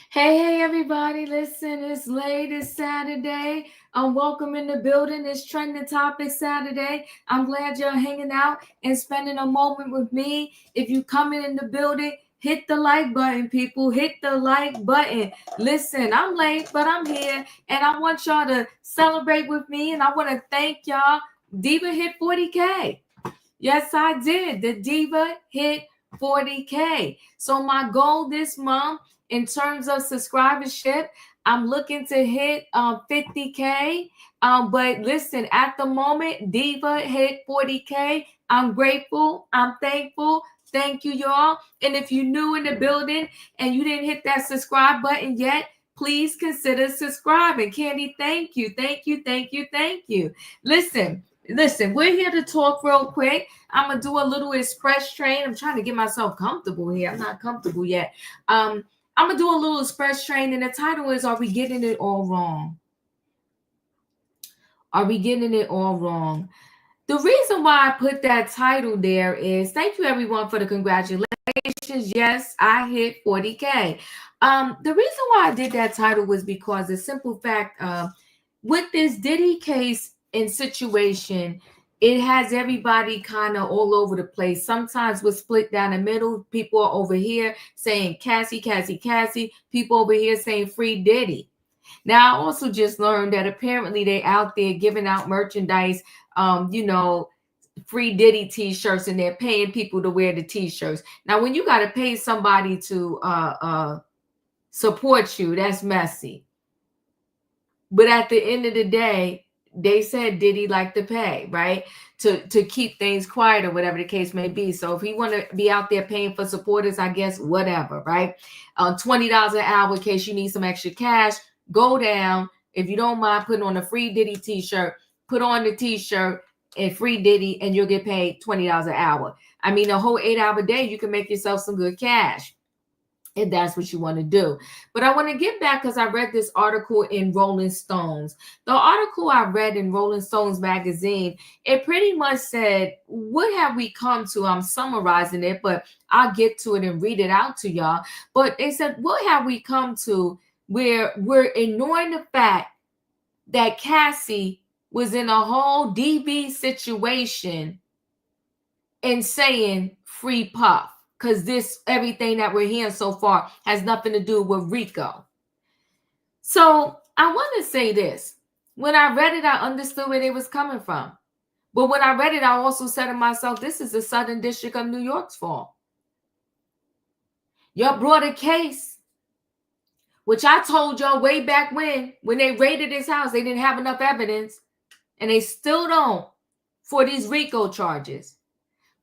Hey, everybody, listen, it's late, it's Saturday. Welcome in the building. It's Trending Topic Saturday. I'm glad you're hanging out and spending a moment with me. If you coming in the building, hit the like button, people. Hit the like button. Listen, I'm late, but I'm here, and I want y'all to celebrate with me, and I want to thank y'all. Diva hit 40K. Yes, I did. The Diva hit 40K. So my goal this month in terms of subscribership, I'm looking to hit 50K. But listen, at the moment, Diva hit 40K. I'm grateful. I'm thankful. Thank you, y'all. And if you're new in the building and you didn't hit that subscribe button yet, please consider subscribing. Candy, thank you. Thank you. Thank you. Thank you. Listen, we're here to talk real quick. I'm gonna do a little express train. I'm trying to get myself comfortable here. I'm not comfortable yet. I'm gonna do a little express train, and the title is "Are We Getting It All Wrong?" Are we getting it all wrong? The reason why I put that title there is thank you everyone for the congratulations. Yes, I hit 40K. The reason why I did that title was because the simple fact with this Diddy case and situation, it has everybody kind of all over the place. Sometimes we're split down the middle. People are over here saying Cassie, Cassie, Cassie. People over here saying free Diddy. Now, I also just learned that apparently they out there giving out merchandise, free Diddy t-shirts, and they're paying people to wear the t-shirts. Now, when you got to pay somebody to support you, that's messy. But at the end of the day, they said Diddy like to pay, right? To keep things quiet or whatever the case may be. So if he want to be out there paying for supporters, I guess whatever, right? $20 an hour in case you need some extra cash. Go down. If you don't mind putting on a free Diddy t-shirt, put on the t-shirt and free Diddy, and you'll get paid $20 an hour. I mean, a whole 8-hour day, you can make yourself some good cash if that's what you want to do. But I want to get back because I read this article in Rolling Stones. The article I read in Rolling Stones magazine, it pretty much said, what have we come to? I'm summarizing it, but I'll get to it and read it out to y'all. But they said, what have we come to where we're ignoring the fact that Cassie was in a whole DB situation and saying free Puff? Because this, everything that we're hearing so far has nothing to do with Rico. So I want to say this. When I read it, I understood where they was coming from. But when I read it, I also said to myself, this is the Southern District of New York's fault. Y'all brought a case, which I told y'all way back when they raided his house, they didn't have enough evidence, and they still don't for these Rico charges.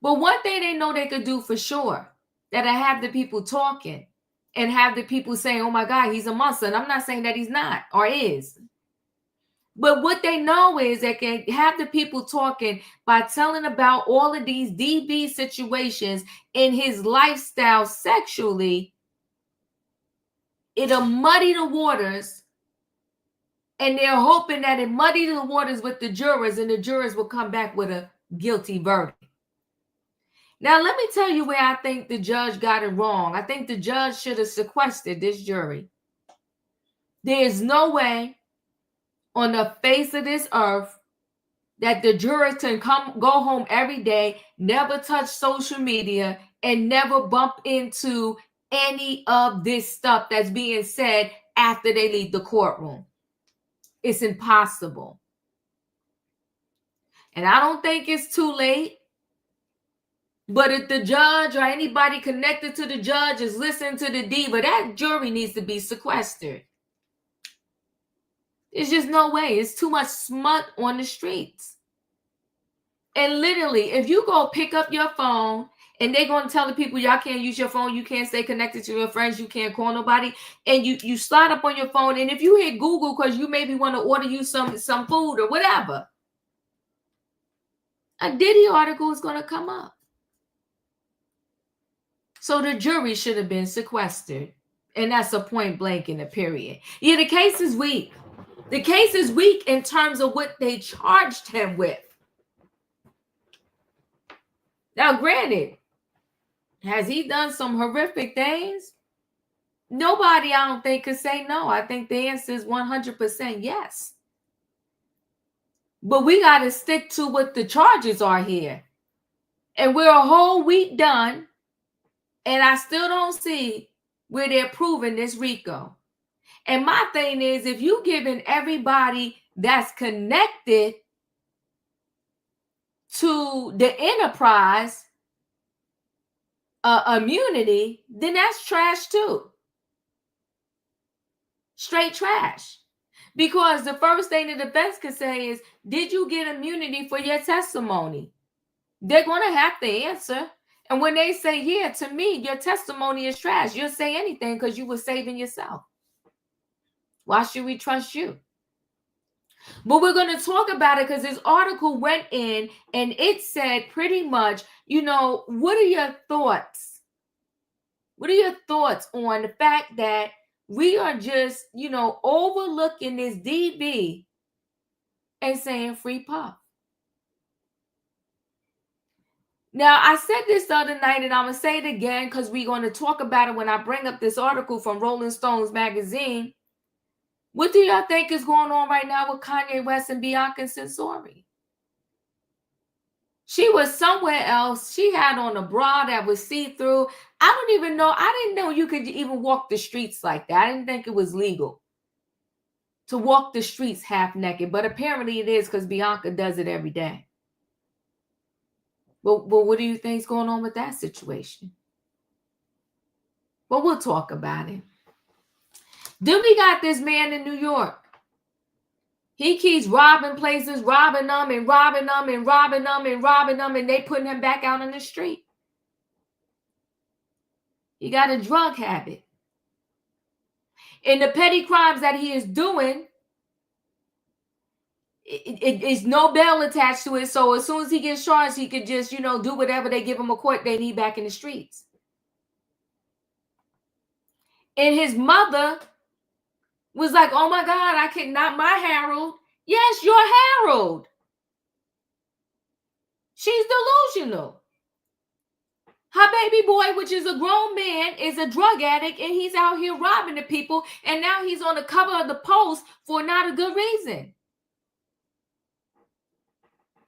But one thing they know they could do for sure, that I have the people talking and have the people saying, oh my God, he's a monster. And I'm not saying that he's not or is. But what they know is they can have the people talking by telling about all of these DB situations in his lifestyle sexually. It'll muddy the waters. And they're hoping that it muddy the waters with the jurors, and the jurors will come back with a guilty verdict. Now, let me tell you where I think the judge got it wrong. I think the judge should have sequestered this jury. There is no way on the face of this earth that the jurors can go home every day, never touch social media, and never bump into any of this stuff that's being said after they leave the courtroom. It's impossible. And I don't think it's too late. But if the judge or anybody connected to the judge is listening to the diva, that jury needs to be sequestered. There's just no way. It's too much smut on the streets. And literally, if you go pick up your phone and they're going to tell the people, y'all can't use your phone, you can't stay connected to your friends, you can't call nobody, and you slide up on your phone, and if you hit Google because you maybe want to order you some food or whatever, a Diddy article is going to come up. So the jury should have been sequestered. And that's a point blank in the period. Yeah, the case is weak. The case is weak in terms of what they charged him with. Now, granted, has he done some horrific things? Nobody, I don't think, could say no. I think the answer is 100% yes. But we got to stick to what the charges are here. And we're a whole week done, and I still don't see where they're proving this RICO. And my thing is, if you giving everybody that's connected to the enterprise immunity, then that's trash too. Straight trash. Because the first thing the defense could say is, did you get immunity for your testimony? They're going to have to answer. And when they say, yeah, to me, your testimony is trash, you'll say anything because you were saving yourself. Why should we trust you? But we're going to talk about it because this article went in and it said pretty much, what are your thoughts? What are your thoughts on the fact that we are just, overlooking this DB and saying free Puff? Now, I said this the other night, and I'm going to say it again because we're going to talk about it when I bring up this article from Rolling Stones magazine. What do y'all think is going on right now with Kanye West and Bianca Censori? She was somewhere else. She had on a bra that was see-through. I don't even know. I didn't know you could even walk the streets like that. I didn't think it was legal to walk the streets half naked, but apparently it is because Bianca does it every day. But what do you think is going on with that situation? Well, we'll talk about it. Then we got this man in New York. He keeps robbing places, robbing them, and robbing them, and robbing them, and robbing them, and they putting him back out on the street. He got a drug habit. And the petty crimes that he is doing, it's no bail attached to it. So as soon as he gets charged, he could just, do whatever they give him a court date, and he back in the streets. And his mother was like, oh my God, I can't, not my Harold. Yes, your Harold. She's delusional. Her baby boy, which is a grown man, is a drug addict, and he's out here robbing the people, and now he's on the cover of the Post for not a good reason.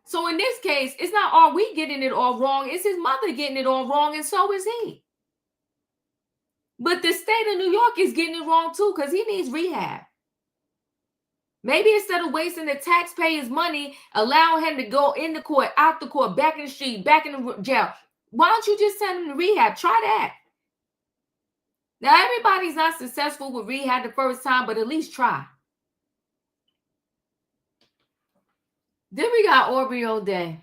So in this case, it's not are we getting it all wrong, it's his mother getting it all wrong, and so is he. But the state of New York is getting it wrong too, because he needs rehab. Maybe instead of wasting the taxpayers' money, allowing him to go in the court, out the court, back in the street, back in the jail, why don't you just send him to rehab? Try that. Now, everybody's not successful with rehab the first time, but at least try. Then we got Aubrey O'Day.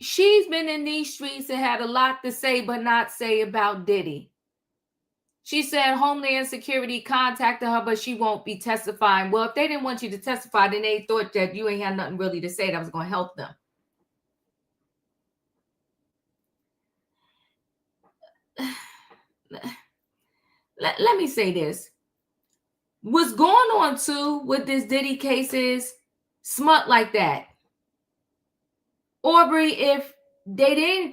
She's been in these streets and had a lot to say, but not say about Diddy. She said Homeland Security contacted her, but she won't be testifying. Well, if they didn't want you to testify, then they thought that you ain't had nothing really to say that was going to help them. Let me say this. What's going on too with this Diddy case is smut like that. Aubrey, if they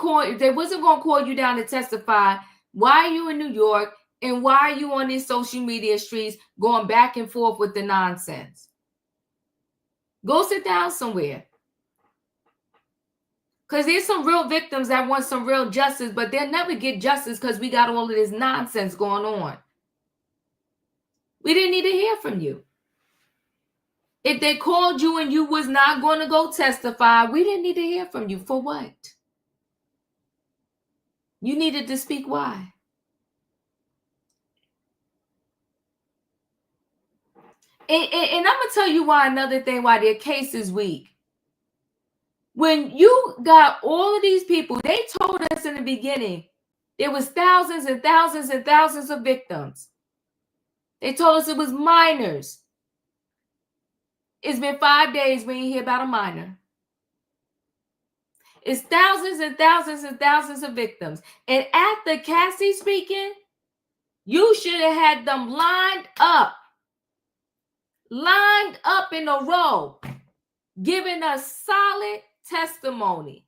wasn't going to call you down to testify, why are you in New York and why are you on these social media streets going back and forth with the nonsense? Go sit down somewhere. Because there's some real victims that want some real justice, but they'll never get justice because we got all of this nonsense going on. We didn't need to hear from you. If they called you and you was not going to go testify, we didn't need to hear from you. For what? You needed to speak why. And I'm going to tell you why, another thing, why their case is weak. When you got all of these people, they told us in the beginning, there was thousands and thousands and thousands of victims. They told us it was minors. It's been 5 days we ain't hear about a minor. It's thousands and thousands and thousands of victims. And after Cassie speaking, you should have had them lined up in a row, giving us solid testimony.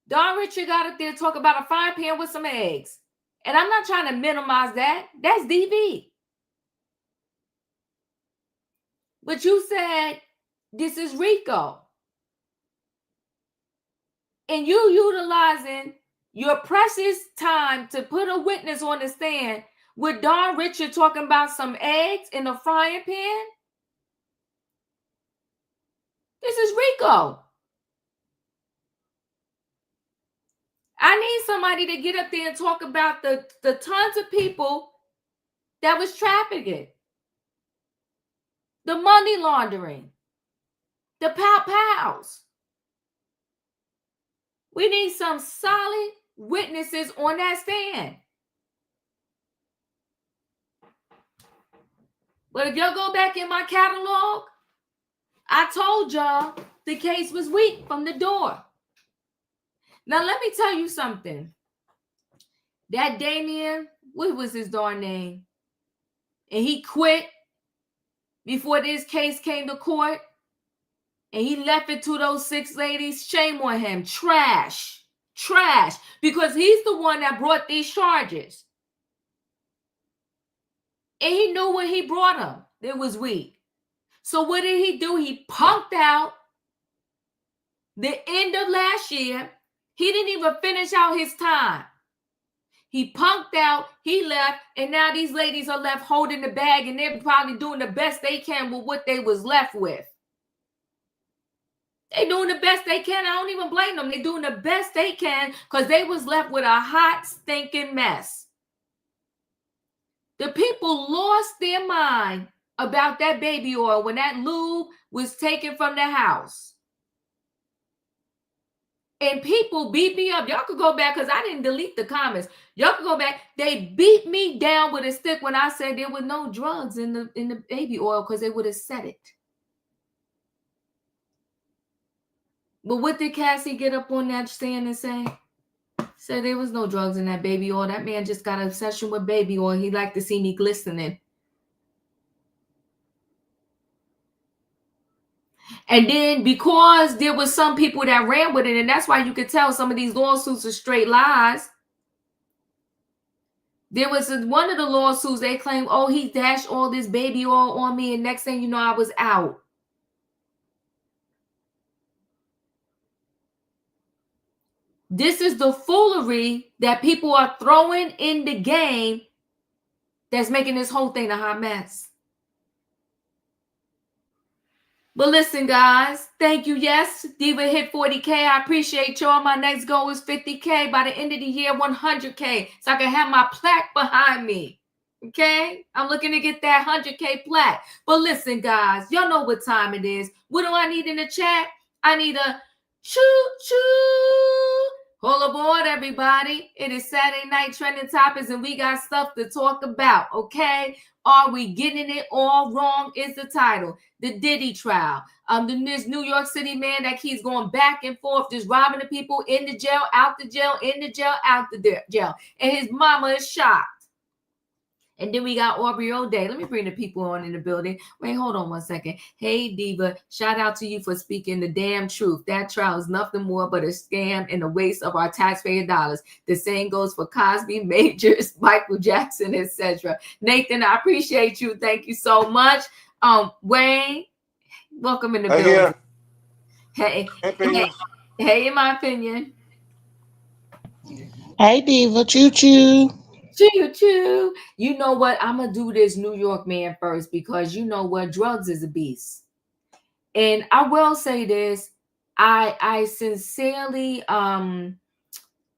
Don Richard got up there to talk about a frying pan with some eggs. And I'm not trying to minimize that. That's DV. But you said this is RICO. And you utilizing your precious time to put a witness on the stand with Don Richard talking about some eggs in a frying pan? This is RICO. I need somebody to get up there and talk about the tons of people that was trafficking, the money laundering, the pow-pows. We need some solid witnesses on that stand. But if y'all go back in my catalog, I told y'all the case was weak from the door. Now, let me tell you something. That Damien, what was his darn name? And he quit before this case came to court. And he left it to those 6 ladies. Shame on him. Trash. Trash. Because he's the one that brought these charges. And he knew when he brought them, it was weak. So what did he do? He punked out the end of last year. He didn't even finish out his time. He punked out, he left, and now these ladies are left holding the bag, and they're probably doing the best they can with what they was left with. They're doing the best they can. I don't even blame them. They're doing the best they can because they was left with a hot, stinking mess. The people lost their mind about that baby oil when that lube was taken from the house. And people beat me up. Y'all could go back because I didn't delete the comments. Y'all could go back. They beat me down with a stick when I said there were no drugs in the baby oil because they would have said it. But what did Cassie get up on that stand and say? Said there was no drugs in that baby oil. That man just got an obsession with baby oil. He liked to see me glistening. And then because there was some people that ran with it, and that's why you could tell some of these lawsuits are straight lies. There was one of the lawsuits, they claimed, oh, he dashed all this baby oil on me, and next thing you know, I was out. This is the foolery that people are throwing in the game that's making this whole thing a hot mess. But listen, guys, thank you. Yes, Diva hit 40K. I appreciate y'all. My next goal is 50K. By the end of the year, 100K. So I can have my plaque behind me. Okay? I'm looking to get that 100K plaque. But listen, guys, y'all know what time it is. What do I need in the chat? I need a choo-choo. Hold aboard, everybody. It is Saturday Night Trending Topics, and we got stuff to talk about, okay? Are we getting it all wrong is the title. The Diddy trial. This New York City man that keeps going back and forth, just robbing the people in the jail, out the jail, in the jail, out the jail. And his mama is shocked. And then we got Aubrey O'Day. Let me bring the people on in the building. Wait, hold on one second. Hey, Diva, shout out to you for speaking the damn truth. That trial is nothing more but a scam and a waste of our taxpayer dollars. The same goes for Cosby, Majors, Michael Jackson, etc. Nathan, I appreciate you. Thank you so much. Wayne, welcome in the building. Hey, in my opinion. Hey, Diva, choo-choo. Choo-choo. You know what? I'm going to do this New York man first because you know what? Drugs is a beast. And I will say this. I sincerely, my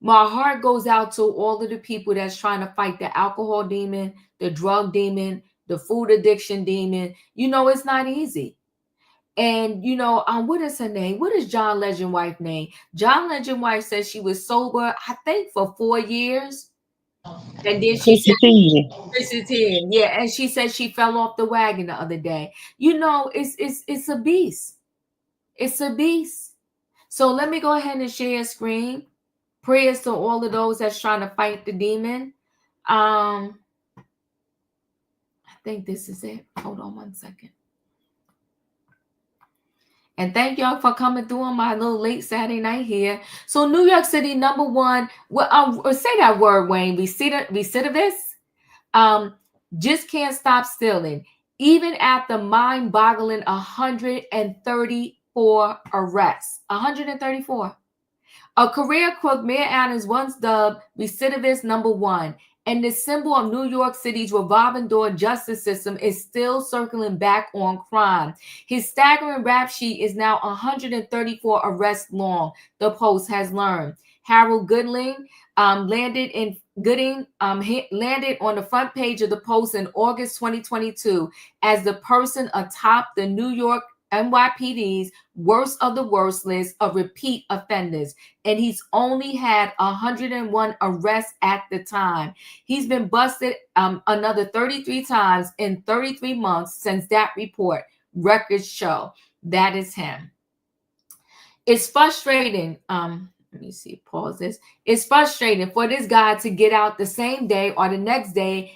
heart goes out to all of the people that's trying to fight the alcohol demon, the drug demon, the food addiction demon. You know, it's not easy. And, you know, what is her name? What is John Legend wife's name? John Legend wife says she was sober, I think, for 4 years. And then she said, yeah, and she said she fell off the wagon the other day. You know, it's a beast. It's a beast. So let me go ahead and share a screen. Prayers to all of those that's trying to fight the demon. I think this is it. Hold on one second. And thank y'all for coming through on my little late Saturday night here. So New York City, number one. Well, say that word, Wayne. Recidivist. Just can't stop stealing, even after mind-boggling 134 arrests. 134. A career crook, Mayor Adams once dubbed recidivist number one, and the symbol of New York City's revolving door justice system is still circling back on crime. His staggering rap sheet is now 134 arrests long, the Post has learned. Harold Gooding landed on the front page of the Post in August 2022 as the person atop the New York NYPD's worst of the worst list of repeat offenders, and he's only had 101 arrests at the time. He's been busted another 33 times in 33 months since that report. Records show. That is him. It's frustrating. Let me see, pause this. It's frustrating for this guy to get out the same day or the next day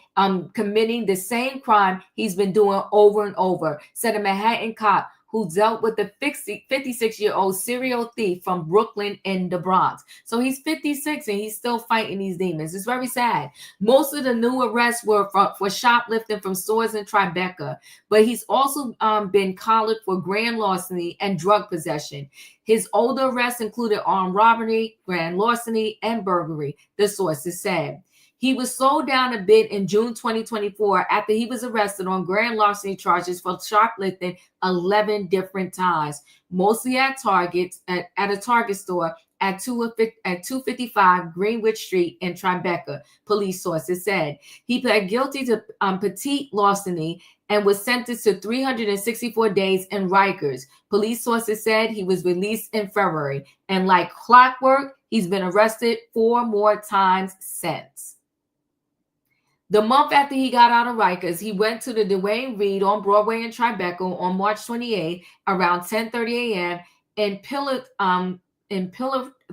committing the same crime he's been doing over and over, said a Manhattan cop who dealt with the 56-year-old serial thief from Brooklyn in the Bronx. So he's 56 and he's still fighting these demons. It's very sad. Most of the new arrests were for shoplifting from stores in Tribeca, but he's also been collared for grand larceny and drug possession. His older arrests included armed robbery, grand larceny, and burglary, the sources said. He was slowed down a bit in June 2024 after he was arrested on grand larceny charges for shoplifting 11 different times, mostly at a Target store at 255 Greenwich Street in Tribeca, police sources said. He pled guilty to petite larceny and was sentenced to 364 days in Rikers. Police sources said he was released in February, and like clockwork, he's been arrested 4 more times since. The month after he got out of Rikers, he went to the Duane Reade on Broadway in Tribeca on March 28th around 10:30 a.m. and pillaged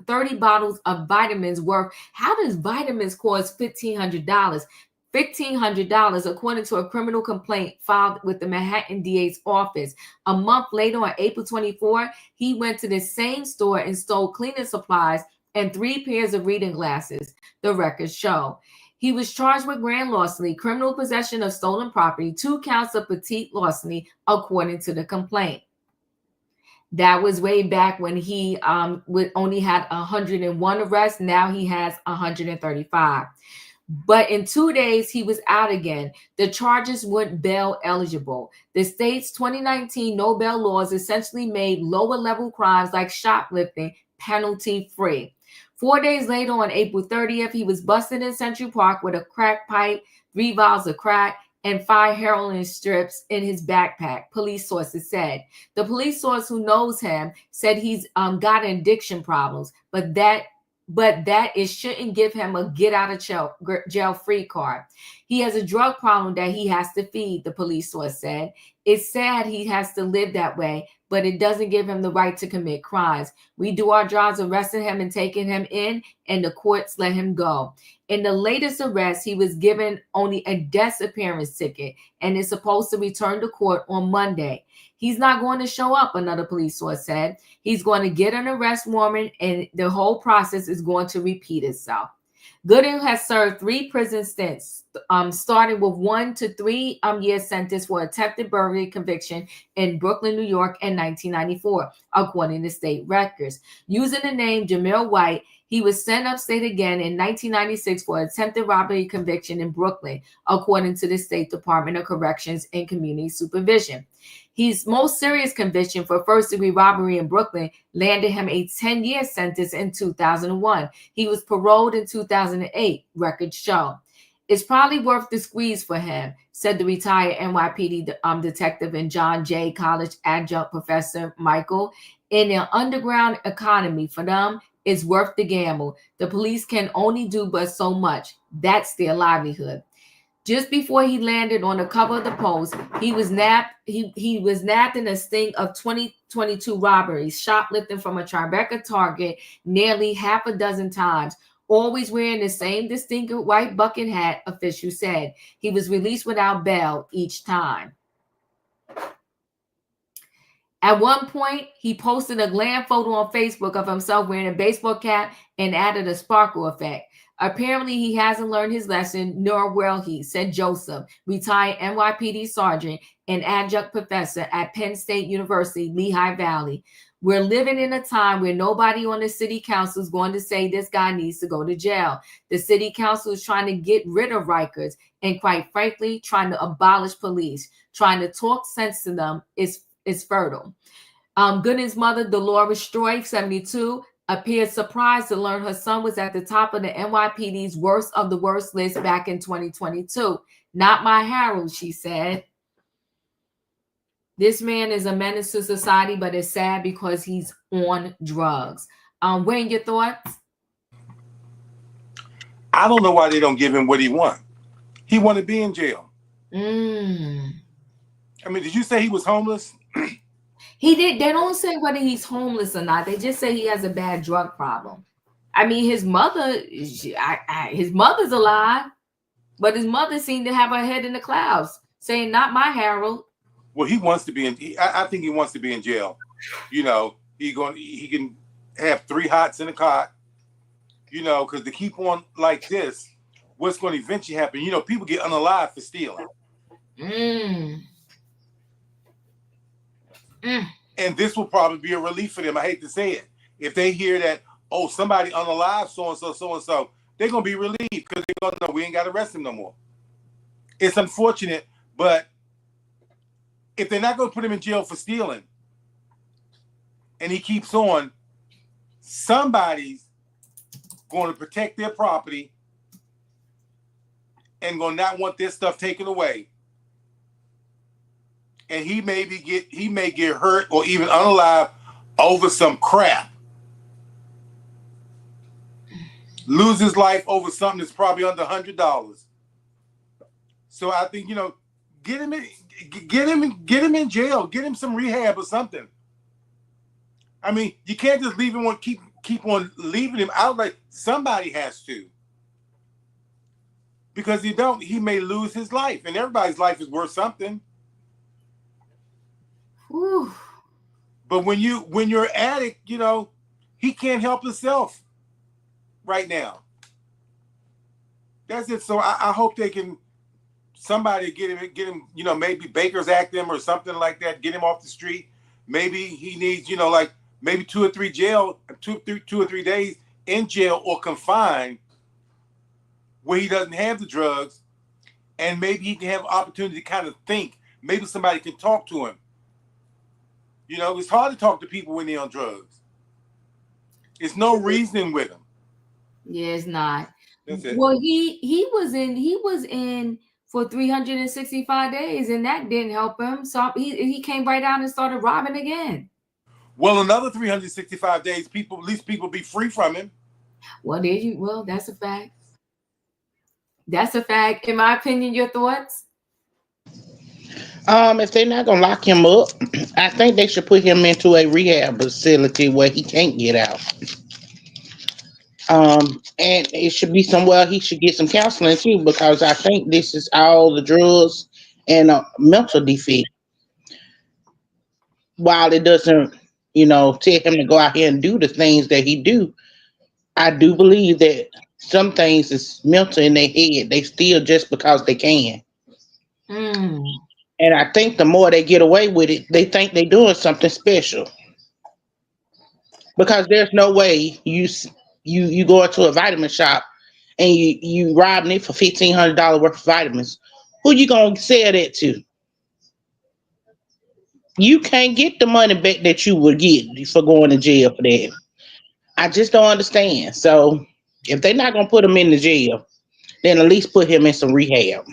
30 bottles of vitamins worth. How does vitamins cost $1,500? $1,500, according to a criminal complaint filed with the Manhattan DA's office. A month later, on April 24, he went to the same store and stole cleaning supplies and 3 pairs of reading glasses, the records show. He was charged with grand larceny, criminal possession of stolen property, 2 counts of petite larceny, according to the complaint. That was way back when he only had 101 arrests. Now he has 135. But in 2 days, he was out again. The charges weren't bail eligible. The state's 2019 no bail laws essentially made lower level crimes like shoplifting penalty free. 4 days later, on April 30th, he was busted in Central Park with a crack pipe, 3 vials of crack, and 5 heroin strips in his backpack, police sources said. The police source who knows him said he's got addiction problems, but that it shouldn't give him a get out of jail free card. He has a drug problem that he has to feed, the police source said. It's sad he has to live that way, but it doesn't give him the right to commit crimes. We do our jobs arresting him and taking him in, and the courts let him go. In the latest arrest, he was given only a desk appearance ticket and is supposed to return to court on Monday. He's not going to show up, another police source said. He's going to get an arrest warrant, and the whole process is going to repeat itself. Gooding has served 3 prison stints, starting with 1 to 3 year sentence for attempted burglary conviction in Brooklyn, New York in 1994, according to state records. Using the name Jamil White, he was sent upstate again in 1996 for attempted robbery conviction in Brooklyn, according to the State Department of Corrections and Community Supervision. His most serious conviction for first-degree robbery in Brooklyn landed him a 10-year sentence in 2001. He was paroled in 2008, records show. It's probably worth the squeeze for him, said the retired NYPD detective and John Jay College adjunct professor Michael. In an underground economy, for them, it's worth the gamble. The police can only do but so much. That's their livelihood. Just before he landed on the cover of the Post, he was nabbed in a sting of 2022 robberies, shoplifting from a Tribeca Target nearly half a dozen times, always wearing the same distinctive white bucket hat, officials said. He was released without bail each time. At one point, he posted a glam photo on Facebook of himself wearing a baseball cap and added a sparkle effect. Apparently, he hasn't learned his lesson, nor will he, said Joseph, retired NYPD sergeant and adjunct professor at Penn State University, Lehigh Valley. We're living in a time where nobody on the city council is going to say this guy needs to go to jail. The city council is trying to get rid of Rikers and, quite frankly, trying to abolish police. Trying to talk sense to them is fertile. Goodin's mother, Dolores Stroy, 72, appeared surprised to learn her son was at the top of the NYPD's worst of the worst list back in 2022. Not my Harold, she said. This man is a menace to society, but it's sad because he's on drugs. Wayne, your thoughts? I don't know why they don't give him what he wants. He want to be in jail. I mean, did you say he was homeless? He did. They don't say whether he's homeless or not. They just say he has a bad drug problem. I mean, his mother, his mother's alive, but his mother seemed to have her head in the clouds, saying, "Not my Harold." Well, he wants to be in. I think he wants to be in jail. You know, he can have 3 hots in a cot. You know, because to keep on like this, what's going to eventually happen? You know, people get unalive for stealing. And this will probably be a relief for them. I hate to say it. If they hear that, oh, somebody unalive, so-and-so, they're going to be relieved because they're going to know we ain't got to arrest him no more. It's unfortunate, but if they're not going to put him in jail for stealing and he keeps on, somebody's going to protect their property and going to not want their stuff taken away. And he may get hurt or even unalive over some crap. Lose his life over something that's probably under $100. So I think, you know, get him in jail, get him some rehab or something. I mean, you can't just leave him on keep on leaving him out. Like, somebody has to. Because you don't, he may lose his life, and everybody's life is worth something. Whew. But when you're an addict, you know, he can't help himself right now. That's it. So I hope they can, somebody get him, you know, maybe Baker's Act him or something like that, get him off the street. Maybe he needs, you know, like maybe 2 or 3 days in jail or confined where he doesn't have the drugs, and maybe he can have opportunity to kind of think. Maybe somebody can talk to him. You know, it's hard to talk to people when they're on drugs. It's no reasoning with them. Yeah, it's not. That's it. Well, he was in for 365 days, and that didn't help him. So he came right out and started robbing again. Well, another 365 days, at least people be free from him. Well, that's a fact. That's a fact. In my opinion, your thoughts? If they're not gonna lock him up, I think they should put him into a rehab facility where he can't get out. And it should be somewhere he should get some counseling too, because I think this is all the drugs and mental defect. While it doesn't, you know, tell him to go out here and do the things that he do, I do believe that some things is mental in their head. They steal just because they can. And I think the more they get away with it, they think they're doing something special. Because there's no way you go into a vitamin shop and you robbing it for $1,500 worth of vitamins. Who you gonna sell that to? You can't get the money back that you would get for going to jail for that. I just don't understand. So if they're not gonna put him in the jail, then at least put him in some rehab.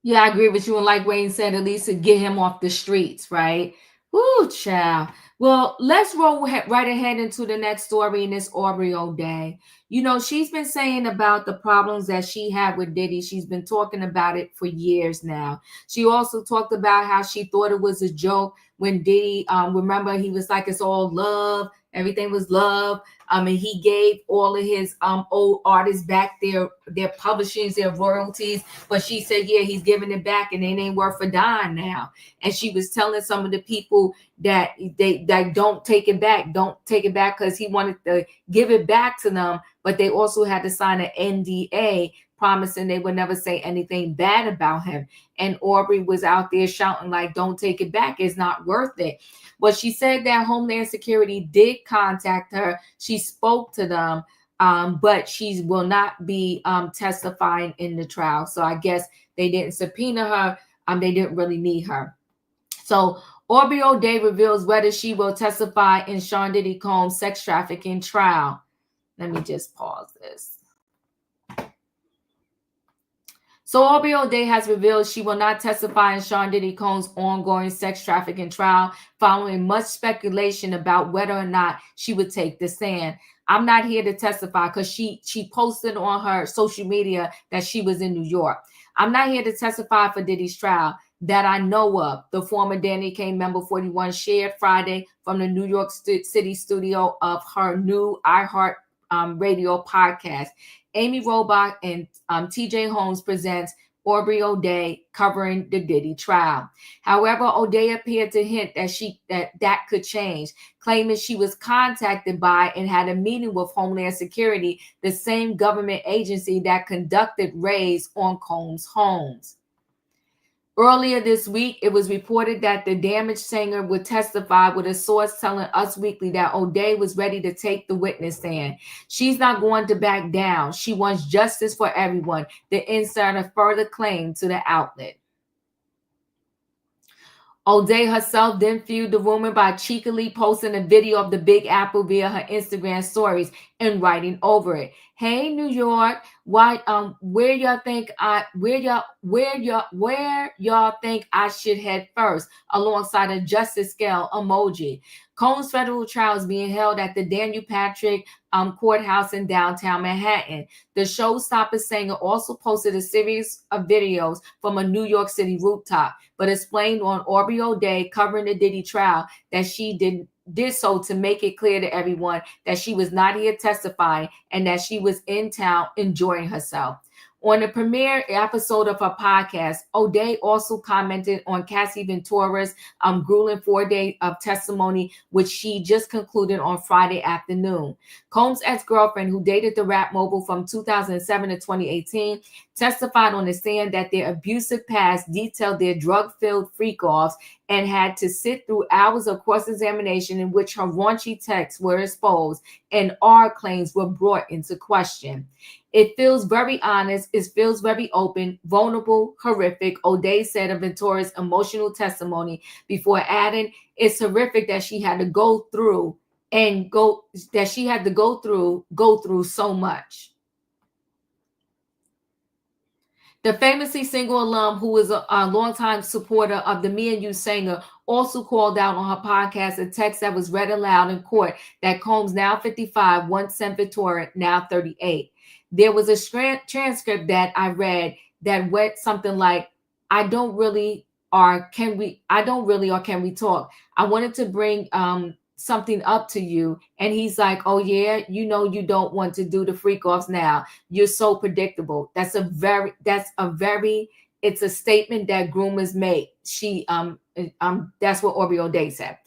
Yeah, I agree with you. And like Wayne said, at least to get him off the streets, right? Woo, child. Well, let's roll right ahead into the next story, and it's Aubrey O'Day. You know, she's been saying about the problems that she had with Diddy. She's been talking about it for years now. She also talked about how she thought it was a joke when Diddy, remember, he was like, it's all love Everything was love. And he gave all of his old artists back their publishings, their royalties. But she said, yeah, he's giving it back, and it ain't worth a dime now. And she was telling some of the people that they don't take it back, because he wanted to give it back to them, but they also had to sign an NDA promising they would never say anything bad about him. And Aubrey was out there shouting like, don't take it back, it's not worth it. Well, she said that Homeland Security did contact her. She spoke to them, but she will not be testifying in the trial. So I guess they didn't subpoena her. They didn't really need her. So Aubrey O'Day reveals whether she will testify in Sean Diddy Combs' sex trafficking trial. Let me just pause this. So Aubrey O'Day has revealed she will not testify in Sean Diddy Combs' ongoing sex trafficking trial, following much speculation about whether or not she would take the stand. I'm not here to testify, because she posted on her social media that she was in New York. I'm not here to testify for Diddy's trial that I know of, the former Danny Kane member 41 shared Friday from the New York City studio of her new iHeart radio podcast. Amy Robach and TJ Holmes presents Aubrey O'Day covering the Diddy trial. However, O'Day appeared to hint that could change, claiming she was contacted by and had a meeting with Homeland Security, the same government agency that conducted raids on Combs' homes. Earlier this week, it was reported that the damaged singer would testify, with a source telling Us Weekly that O'Day was ready to take the witness stand. She's not going to back down. She wants justice for everyone, the insider further claimed to the outlet. O'Day herself then fueled the rumor by cheekily posting a video of the Big Apple via her Instagram stories and writing over it, "Hey New York, why where y'all think I should head first?" alongside a justice scale emoji. Combs' federal trial is being held at the Daniel Patrick courthouse in downtown Manhattan. The Showstopper singer also posted a series of videos from a New York City rooftop, but explained on Aubrey O'Day covering the Diddy trial that she did so to make it clear to everyone that she was not here testifying and that she was in town enjoying herself. On the premiere episode of her podcast, O'Day also commented on Cassie Ventura's grueling 4-day of testimony, which she just concluded on Friday afternoon. Combs' ex-girlfriend, who dated the rap mogul from 2007 to 2018, testified on the stand that their abusive past detailed their drug-filled freak-offs and had to sit through hours of cross-examination in which her raunchy texts were exposed and our claims were brought into question. "It feels very honest. It feels very open, vulnerable, horrific," O'Day said of Ventura's emotional testimony, before adding, "It's horrific that she had to go through so much." The famously single alum, who is a longtime supporter of the Me and You singer, also called out on her podcast a text that was read aloud in court that Combs, now 55, once sent Ventura, now 38. There was a transcript that I read that went something like, I don't really, or can we talk? I wanted to bring something up to you." And he's like, "Oh yeah, you know you don't want to do the freak offs now. You're so predictable." It's a statement that groomers make. That's what Aubrey O'Day said.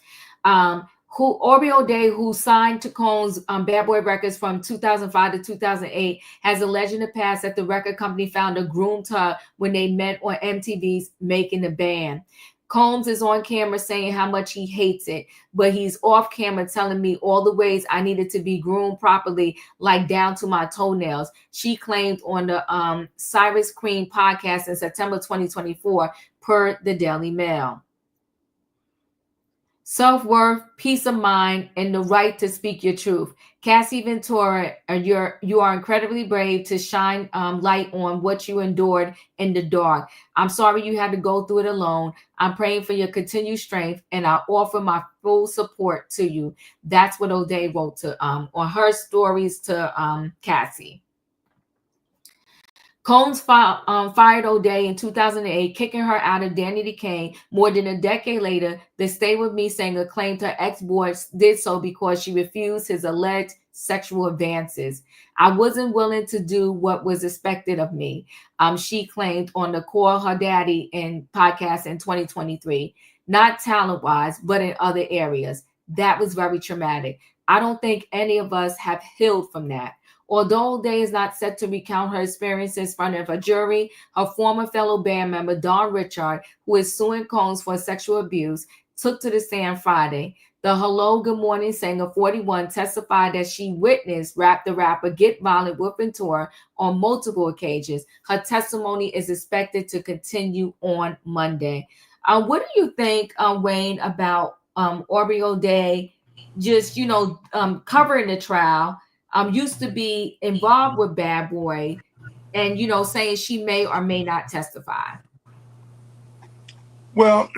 Aubrey O'Day, who signed to Combs' Bad Boy Records from 2005 to 2008, has alleged in the past that the record company founder groomed her when they met on MTV's Making the Band. Combs is on camera saying how much he hates it, but he's off camera telling me all the ways I needed to be groomed properly, like down to my toenails, she claimed on the Cyrus Queen podcast in September 2024, per the Daily Mail. Self-worth, peace of mind, and the right to speak your truth. Cassie Ventura, you are incredibly brave to shine light on what you endured in the dark. I'm sorry you had to go through it alone. I'm praying for your continued strength, and I offer my full support to you. That's what O'Day wrote to on her stories to Cassie. Combs fired O'Day in 2008, kicking her out of Danny DeCane. More than a decade later, the Stay With Me singer claimed her ex-boy did so because she refused his alleged sexual advances. I wasn't willing to do what was expected of me, she claimed on the Call Her Daddy podcast in 2023. Not talent-wise, but in other areas. That was very traumatic. I don't think any of us have healed from that. Although O'Day is not set to recount her experiences in front of a jury, her former fellow band member, Don Richard, who is suing Combs for sexual abuse, took to the stand Friday. The Hello, Good Morning singer, 41, testified that she witnessed the rapper get violent with Ventura on multiple occasions. Her testimony is expected to continue on Monday. What do you think, Wayne, about Aubrey O'Day just, covering the trial? Used to be involved with Bad Boy and, saying she may or may not testify. Well,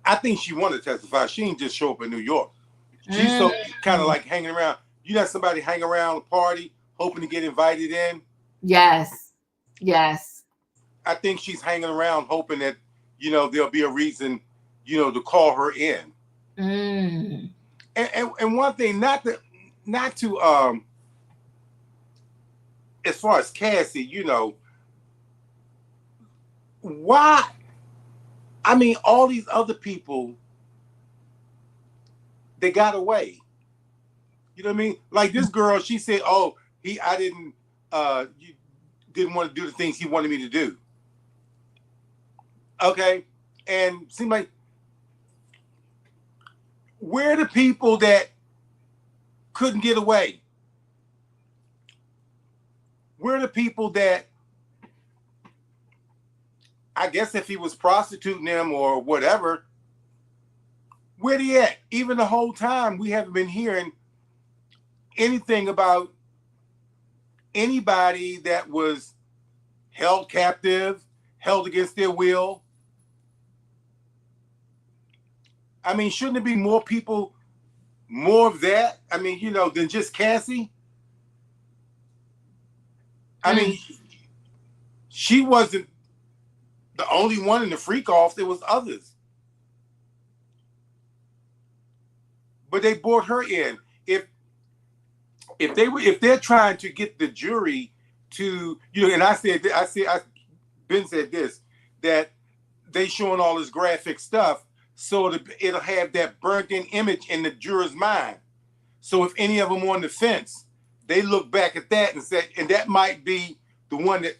I think she wanted to testify. She didn't just show up in New York. She's so kind of like hanging around. You got somebody hang around a party hoping to get invited in? Yes. Yes. I think she's hanging around hoping that, there'll be a reason, to call her in. And one thing, not to as far as Cassie, why? I mean, all these other people, they got away. You know what I mean? Like this girl, she said, "Oh, I didn't want to do the things he wanted me to do." Okay, and seemed like where are the people that couldn't get away? Where are the people that, I guess if he was prostituting them or whatever, where they at? Even the whole time we haven't been hearing anything about anybody that was held captive, held against their will. I mean, shouldn't there be more people, more of that? I mean, than just Cassie? I mean, she wasn't the only one in the freak off. There was others. But they brought her in. If they're trying to get the jury to, and I've been said this, that they showing all this graphic stuff so it'll have that burnt in image in the juror's mind. So if any of them on the fence, they look back at that and say, and that might be the one that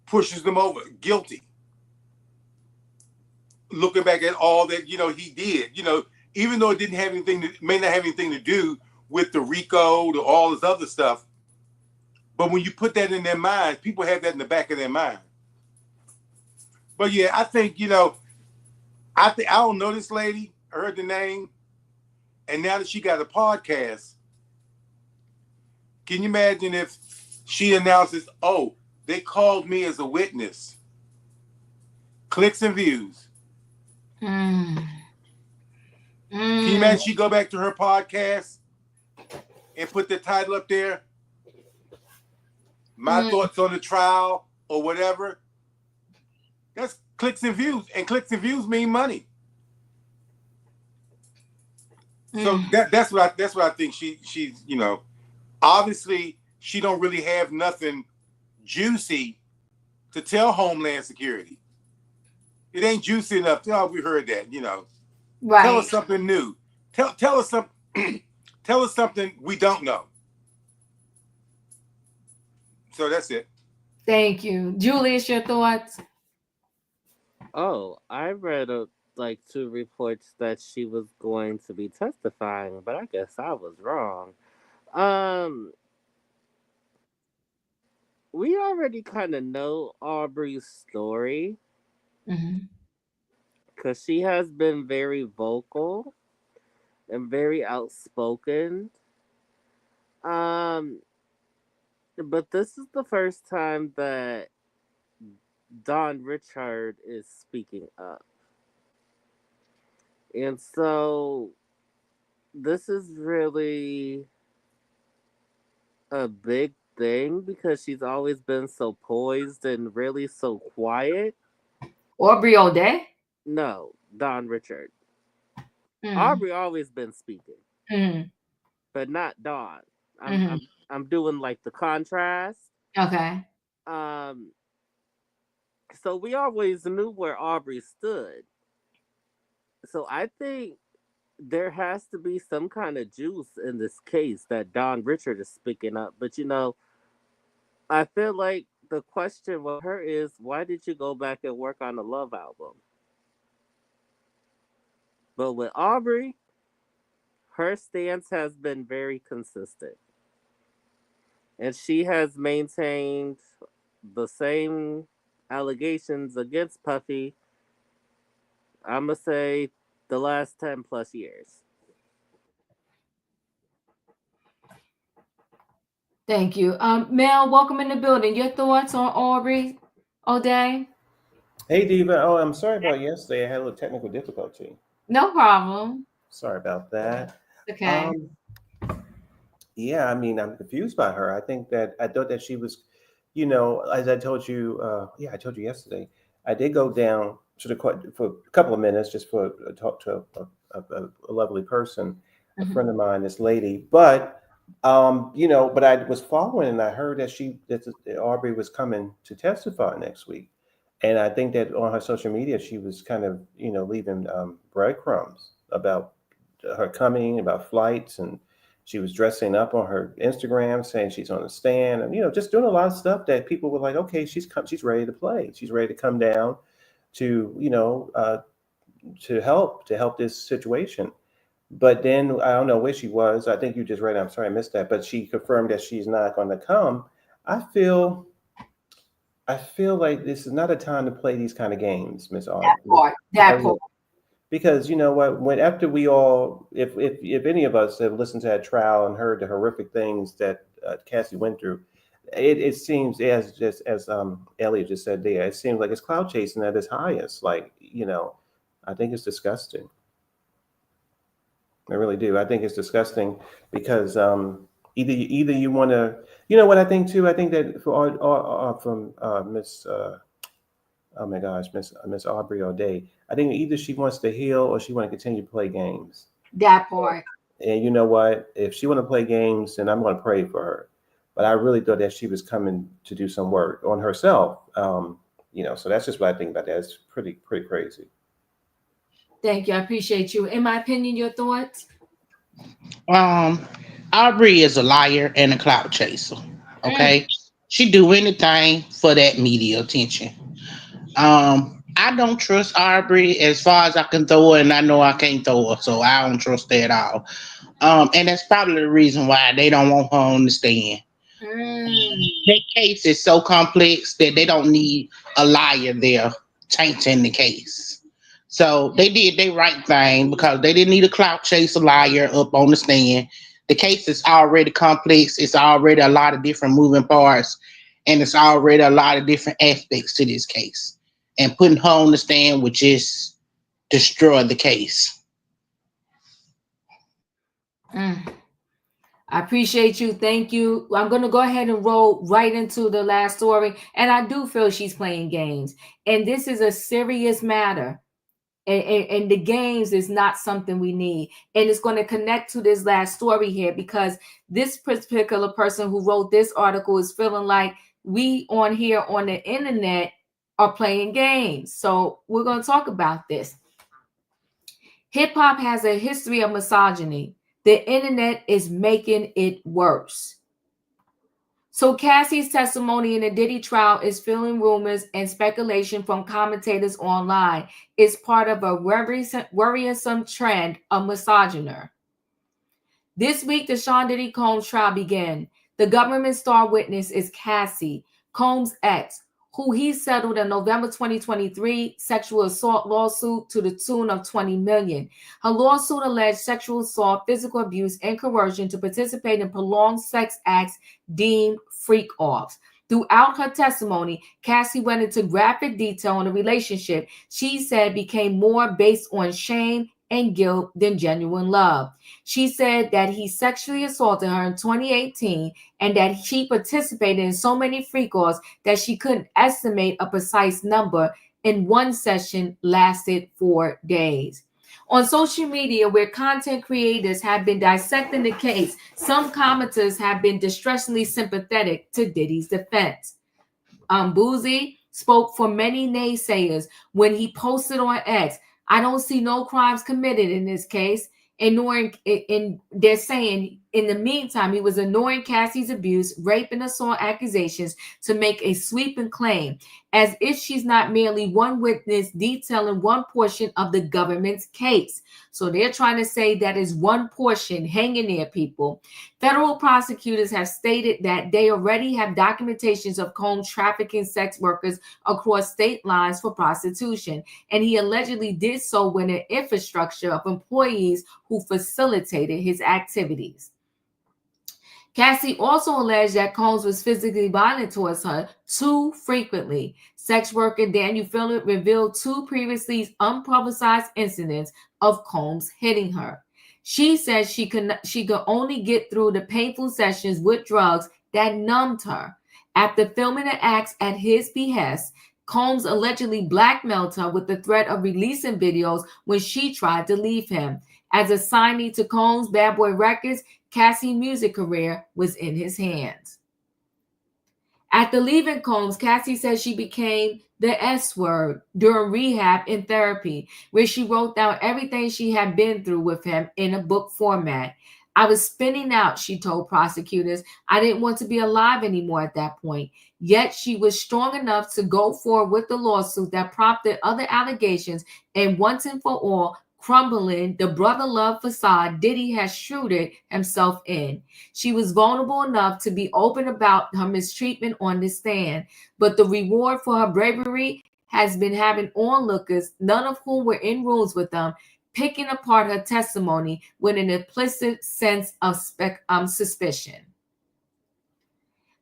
pushes them over, guilty. Looking back at all that, he did, even though it may not have anything to do with the RICO, all this other stuff. But when you put that in their minds, people have that in the back of their mind. But yeah, I think, I don't know this lady. I heard the name. And now that she got a podcast, can you imagine if she announces, "Oh, they called me as a witness." Clicks and views. Can you imagine she go back to her podcast and put the title up there? My thoughts on the trial or whatever. That's clicks and views. And clicks and views mean money. So that's what I think she's, obviously she don't really have nothing juicy to tell Homeland Security. It ain't juicy enough. Oh, we heard that, Right. Tell us something new. Tell us something. Tell us something we don't know. So that's it. Thank you, Julius. Your thoughts? Oh, I read like 2 reports that she was going to be testifying, but I guess I was wrong. We already kind of know Aubrey's story because she has been very vocal and very outspoken. But this is the first time that Don Richard is speaking up. And so this is really a big thing because she's always been so poised and really so quiet. Aubrey O'Day? No, Don Richard. Mm. Aubrey always been speaking, Mm. but not Don. Mhm. I'm doing like the contrast. Okay. So we always knew where Aubrey stood. So I think there has to be some kind of juice in this case that Don Richard is speaking up. But I feel like the question with her is, why did you go back and work on the Love album? But with Aubrey, her stance has been very consistent. And she has maintained the same allegations against Puffy, I'm going to say, the last 10 plus years. Thank you. Mel, welcome in the building. Your thoughts on Aubrey O'Day? Hey, Diva. Oh, I'm sorry about yesterday. I had a little technical difficulty. No problem. Sorry about that. Okay. Yeah, I mean, I'm confused by her. I thought that she was, as I told you, I told you yesterday, I did go down to the court for a couple of minutes just for a talk to a lovely person, a friend of mine, this lady. But, but I was following and I heard that Aubrey was coming to testify next week. And I think that on her social media, she was kind of, leaving breadcrumbs about her coming, about flights, and she was dressing up on her Instagram, saying she's on the stand, and just doing a lot of stuff that people were like, okay, she's ready to play, she's ready to come down to to help this situation. But then I don't know where she was. I think you just read it. I'm sorry I missed that. But she confirmed that she's not going to come. I feel like this is not a time to play these kind of games, Miss Aubrey. That part. Because you know what, when after we all, if any of us have listened to that trial and heard the horrific things that Cassie went through, it seems, as Elliot just said there, it seems like it's cloud chasing at its highest. Like, I think it's disgusting. I really do. I think it's disgusting because either you want to, what I think too. I think that from Miss oh my gosh, Miss Aubrey O'Day, I think either she wants to heal or she want to continue to play games. That part. And you know what? If she want to play games, then I'm going to pray for her. But I really thought that she was coming to do some work on herself. So that's just what I think about that. It's pretty crazy. Thank you. I appreciate you. In my opinion, your thoughts? Aubrey is a liar and a clout chaser. Okay. She do anything for that media attention. I don't trust Aubrey as far as I can throw her, and I know I can't throw her, so I don't trust her at all. And that's probably the reason why they don't want her on the stand. That case is so complex that they don't need a liar there tainting the case. So they did their right thing because they didn't need a clout chaser liar up on the stand. The case is already complex. It's already a lot of different moving parts, and it's already a lot of different aspects to this case. And putting her on the stand would just destroy the case. I appreciate you. Thank you. I'm going to go ahead and roll right into the last story. And I do feel she's playing games. And this is a serious matter. And the games is not something we need. And it's going to connect to this last story here because this particular person who wrote this article is feeling like we on here on the internet are playing games. So we're going to talk about this. Hip hop has a history of misogyny. The internet is making it worse. So Cassie's testimony in the Diddy trial is fueling rumors and speculation from commentators online. It's part of a worrisome trend of misogyny. This week, the Sean Diddy Combs trial began. The government star witness is Cassie, Combs' ex, who he settled in November 2023 sexual assault lawsuit to the tune of $20 million. Her lawsuit alleged sexual assault, physical abuse, and coercion to participate in prolonged sex acts deemed freak-offs. Throughout her testimony, Cassie went into graphic detail on the relationship she said became more based on shame and guilt than genuine love. She said that he sexually assaulted her in 2018 and that she participated in so many freak-offs that she couldn't estimate a precise number, and one session lasted 4 days. On social media, where content creators have been dissecting the case, some commenters have been distressingly sympathetic to Diddy's defense. Boozy spoke for many naysayers when he posted on X, "I don't see no crimes committed in this case." Ignoring, they're saying in the meantime, he was ignoring Cassie's abuse, rape, and assault accusations to make a sweeping claim, as if she's not merely one witness detailing one portion of the government's case. So they're trying to say that is one portion. Hang in there, people. Federal prosecutors have stated that they already have documentations of Combs trafficking sex workers across state lines for prostitution, and he allegedly did so with an infrastructure of employees who facilitated his activities. Cassie also alleged that Combs was physically violent towards her too frequently. Sex worker Daniel Phillip revealed 2 previously unpublicized incidents of Combs hitting her. She said she could only get through the painful sessions with drugs that numbed her. After filming the acts at his behest, Combs allegedly blackmailed her with the threat of releasing videos when she tried to leave him. As a signee to Combs' Bad Boy Records, Cassie's music career was in his hands. After leaving Combs, Cassie said she became the S word during rehab and therapy, where she wrote down everything she had been through with him in a book format. "I was spinning out," she told prosecutors. "I didn't want to be alive anymore at that point." Yet she was strong enough to go forward with the lawsuit that prompted other allegations, and once and for all, crumbling the brother love facade Diddy has shrouded himself in. She was vulnerable enough to be open about her mistreatment on the stand, but the reward for her bravery has been having onlookers, none of whom were in rooms with them, picking apart her testimony with an implicit sense of suspicion.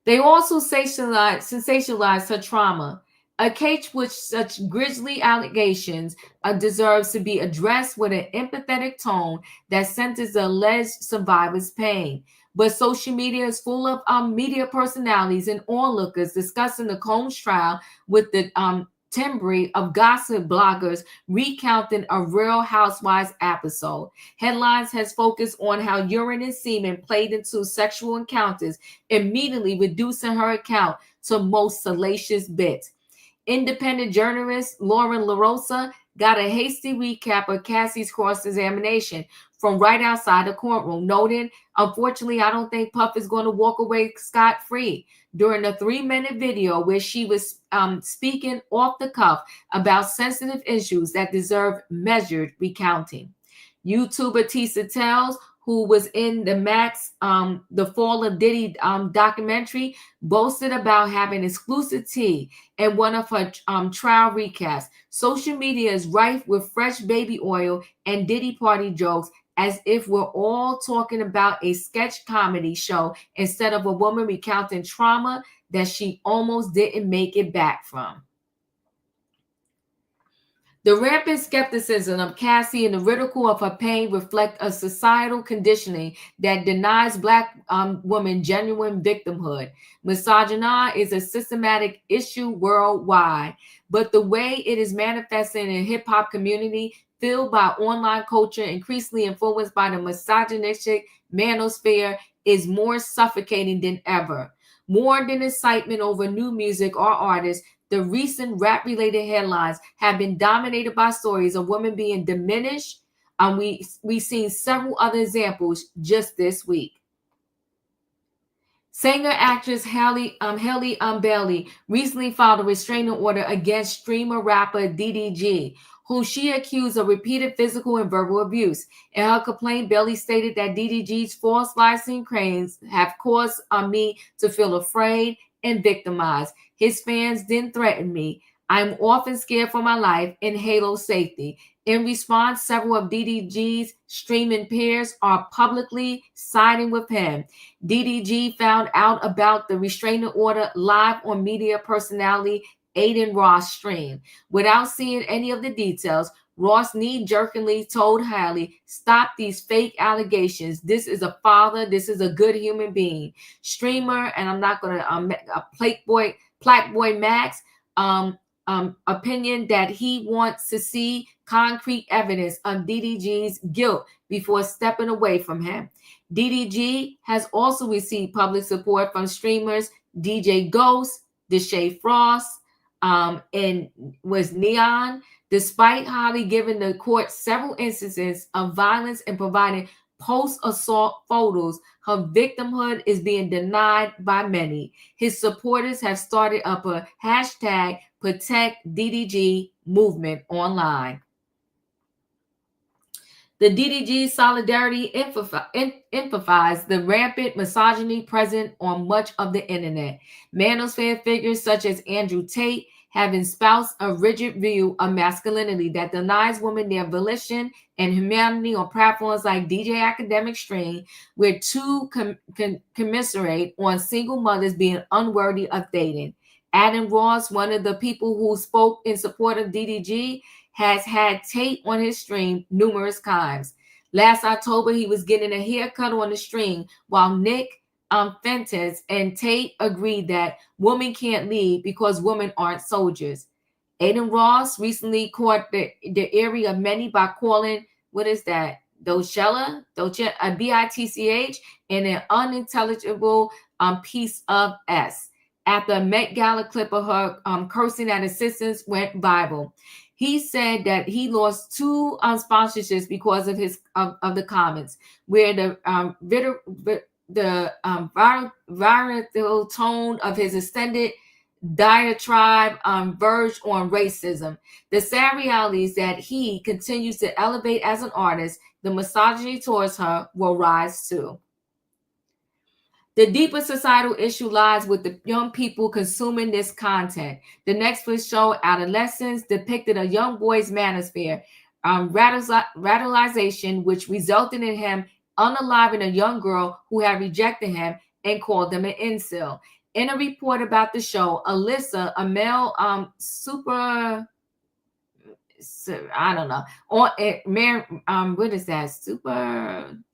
They also sensationalized her trauma. A case with such grisly allegations deserves to be addressed with an empathetic tone that centers the alleged survivor's pain. But social media is full of media personalities and onlookers discussing the Combs trial with the timbre of gossip bloggers recounting a Real Housewives episode. Headlines has focused on how urine and semen played into sexual encounters, immediately reducing her account to most salacious bits. Independent journalist Lauren LaRosa got a hasty recap of Cassie's cross-examination from right outside the courtroom, noting, "Unfortunately, I don't think Puff is going to walk away scot-free." During a 3-minute video where she was speaking off the cuff about sensitive issues that deserve measured recounting. YouTuber Tisa Tells, who was in the The Fall of Diddy documentary, boasted about having exclusive tea in one of her trial recaps. Social media is rife with fresh baby oil and Diddy party jokes, as if we're all talking about a sketch comedy show instead of a woman recounting trauma that she almost didn't make it back from. The rampant skepticism of Cassie and the ridicule of her pain reflect a societal conditioning that denies Black women genuine victimhood. Misogyny is a systematic issue worldwide, but the way it is manifested in the hip-hop community, filled by online culture, increasingly influenced by the misogynistic manosphere, is more suffocating than ever. More than excitement over new music or artists, the recent rap-related headlines have been dominated by stories of women being diminished, and we've seen several other examples just this week. Singer-actress Halle Bailey recently filed a restraining order against streamer-rapper Diddy, who she accused of repeated physical and verbal abuse. In her complaint, Bailey stated that Diddy's false licensing claims have caused me to feel afraid and victimized. His fans didn't threaten me. I'm often scared for my life and Halo safety. In response, several of DDG's streaming peers are publicly siding with him. DDG found out about the restraining order live on media personality Aiden Ross' stream. Without seeing any of the details, Ross knee-jerkingly told Halle, "Stop these fake allegations. This is a father. This is a good human being." Streamer, and I'm not going to Plaque Max opinion that he wants to see concrete evidence of DDG's guilt before stepping away from him. DDG has also received public support from streamers DJ Ghost, Deshae Frost, and was Neon. Despite Halle giving the court several instances of violence and providing post-assault photos, her victimhood is being denied by many. His supporters have started up a hashtag Protect DDG movement online. The DDG solidarity emphasized the rampant misogyny present on much of the internet. Manosphere figures such as Andrew Tate have espoused a rigid view of masculinity that denies women their volition and humanity on platforms like DJ Academic Stream, where two commiserate on single mothers being unworthy of dating. Adam Ross, one of the people who spoke in support of DDG, has had Tate on his stream numerous times. Last October, he was getting a haircut on the stream while Nick Fentes and Tate agreed that women can't lead because women aren't soldiers. Aiden Ross recently caught the area of many by calling, what is that? Dochella, a bitch, and an unintelligible piece of S. After a Met Gala clip of her cursing at assistants went viral. He said that he lost 2 sponsorships because of his of the comments, where the viral tone of his extended diatribe verged on racism. The sad reality is that he continues to elevate as an artist. The misogyny towards her will rise too. The deeper societal issue lies with the young people consuming this content. The Netflix show Adolescence depicted a young boy's manosphere radicalization, which resulted in him unaliving a young girl who had rejected him and called them an incel. In a report about the show, Alyssa, a male I don't know. What is that?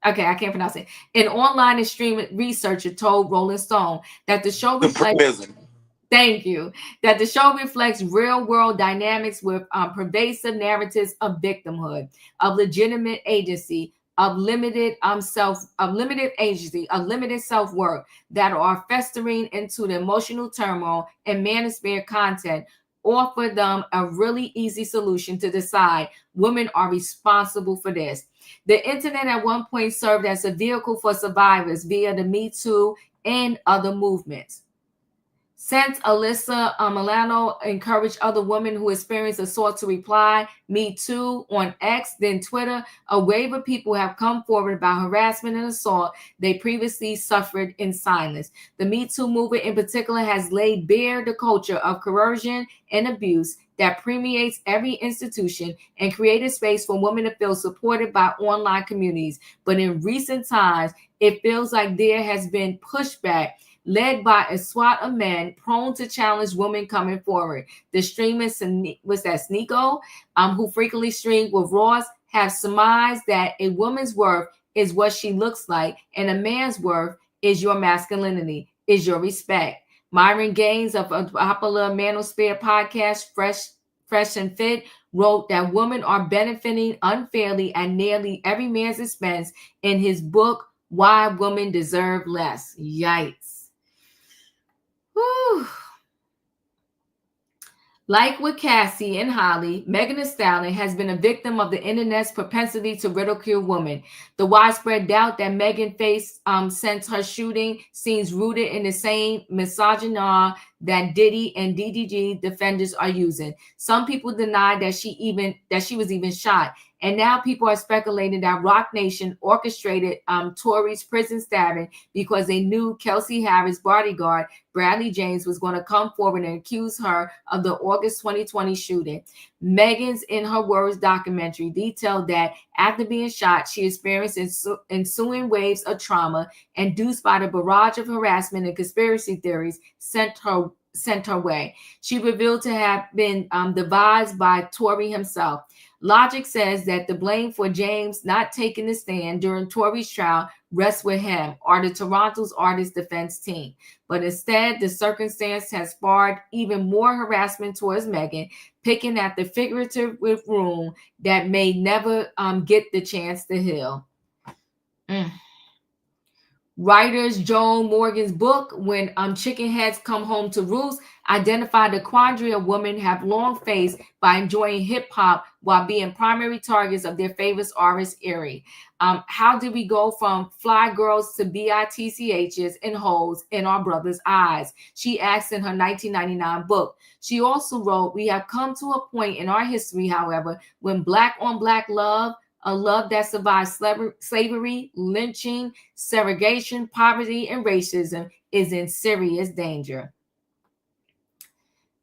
Okay, I can't pronounce it. An online and stream researcher told Rolling Stone that the show reflects. Thank you. That the show reflects real-world dynamics with pervasive narratives of victimhood, of legitimate agency, of limited agency, of limited self-worth that are festering into the emotional turmoil, and manosphere content offer them a really easy solution to decide women are responsible for this. The internet at one point served as a vehicle for survivors via the Me Too and other movements. Since Alyssa Milano encouraged other women who experienced assault to reply Me Too on X, then Twitter, a wave of people have come forward about harassment and assault they previously suffered in silence. The Me Too movement in particular has laid bare the culture of coercion and abuse that permeates every institution and created space for women to feel supported by online communities. But in recent times, it feels like there has been pushback led by a SWAT of men prone to challenge women coming forward. The streamers, Sneeko, who frequently streamed with Ross, have surmised that a woman's worth is what she looks like, and a man's worth is your masculinity, is your respect. Myron Gaines of a popular Manosphere podcast, Fresh and Fit, wrote that women are benefiting unfairly at nearly every man's expense in his book, Why Women Deserve Less. Yikes. Whew. Like with Cassie and Halle, Megan Thee Stallion has been a victim of the internet's propensity to ridicule women. The widespread doubt that Megan faced since her shooting seems rooted in the same misogyny that Diddy and DDG defenders are using. Some people deny that she was even shot. And now people are speculating that Rock Nation orchestrated Tory's prison stabbing because they knew Kelsey Harris' bodyguard, Bradley James, was going to come forward and accuse her of the August 2020 shooting. Megan's In Her Words documentary detailed that after being shot, she experienced ensuing waves of trauma induced by the barrage of harassment and conspiracy theories sent her way. She revealed to have been devised by Tory himself. Logic says that the blame for James not taking the stand during Tory's trial rests with him or the Toronto's artist defense team. But instead, the circumstance has sparked even more harassment towards Megan, picking at the figurative wound that may never get the chance to heal. Writers Joan Morgan's book, When Chicken Heads Come Home to Roost, identified the quandary of women have long faced by enjoying hip-hop while being primary targets of their favorite artist, Erie. How did we go from fly girls to bitchs and hoes in our brother's eyes? She asked in her 1999 book. She also wrote, we have come to a point in our history, however, when black on black love, a love that survives slavery, lynching, segregation, poverty, and racism, is in serious danger.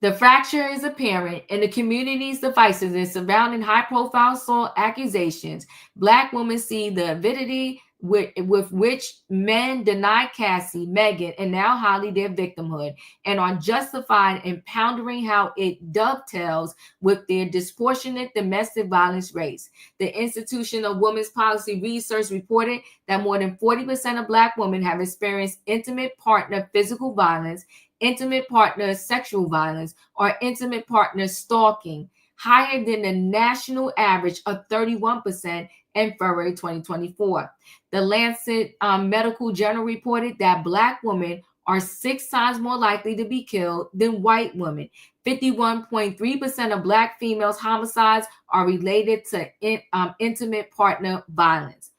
The fracture is apparent in the community's divisiveness surrounding high-profile assault accusations. Black women see the avidity with which men deny Cassie, Megan, and now Holly their victimhood, and are justified in pondering how it dovetails with their disproportionate domestic violence rates. The Institution of Women's Policy Research reported that more than 40% of Black women have experienced intimate partner physical violence, intimate partner sexual violence, or intimate partner stalking, higher than the national average of 31% in February 2024. The Lancet Medical Journal reported that Black women are 6 times more likely to be killed than white women. 51.3% of Black females' homicides are related to intimate partner violence.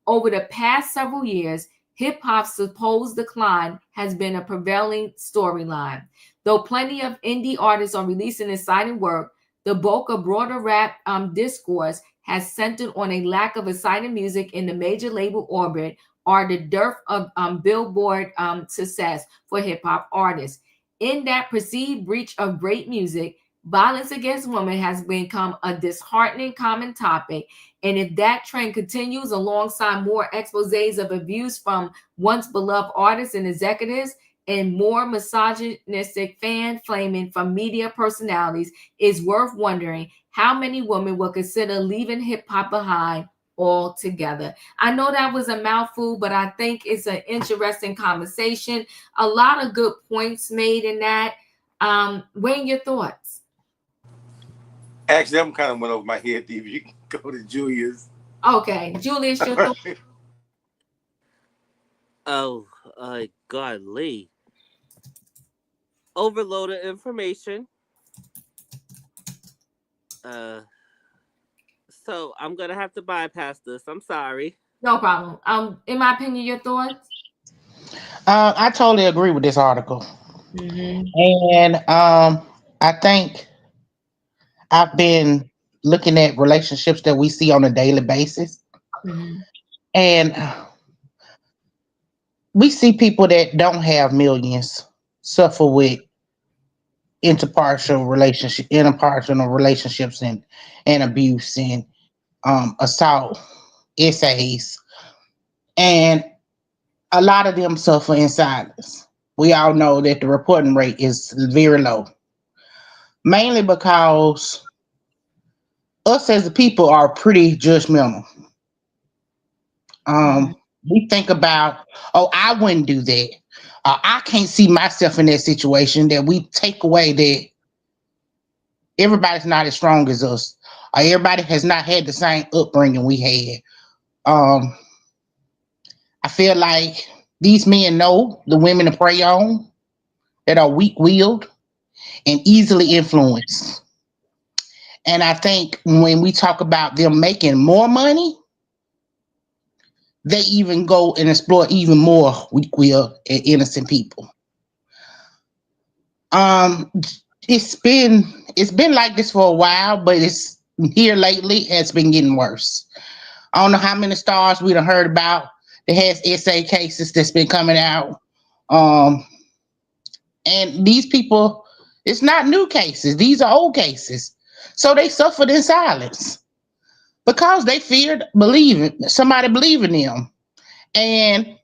Over the past several years, hip-hop's supposed decline has been a prevailing storyline. Though plenty of indie artists are releasing exciting work, the bulk of broader rap discourse has centered on a lack of exciting music in the major label orbit or the dearth of Billboard success for hip-hop artists. In that perceived breach of great music, violence against women has become a disheartening common topic. And if that trend continues alongside more exposés of abuse from once beloved artists and executives and more misogynistic fan flaming from media personalities, it's worth wondering how many women will consider leaving hip-hop behind altogether. I know that was a mouthful, but I think it's an interesting conversation. A lot of good points made in that. Wayne, your thoughts? Actually, I'm kind of went over my head, Steve. You can go to Julius. Okay, Julius, your thoughts? Oh, godly. Overloaded information. So I'm gonna have to bypass this. I'm sorry. No problem. In my opinion, your thoughts? I totally agree with this article. Mm-hmm. And I think I've been looking at relationships that we see on a daily basis. Mm-hmm. And we see people that don't have millions suffer with interpersonal relationships and abuse and assault essays. And a lot of them suffer in silence. We all know that the reporting rate is very low, mainly because us as a people are pretty judgmental. We think about, oh, I wouldn't do that. I can't see myself in that situation, that we take away that everybody's not as strong as us. Or everybody has not had the same upbringing we had. I feel like these men know the women to prey on that are weak-willed and easily influenced. And I think when we talk about them making more money, they even go and explore even more weak-willed and innocent people. It's been like this for a while, but it's here lately. It's been getting worse. I don't know how many stars we done heard about that has SA cases that's been coming out. And these people, it's not new cases. These are old cases. So they suffered in silence because they feared somebody believing them. And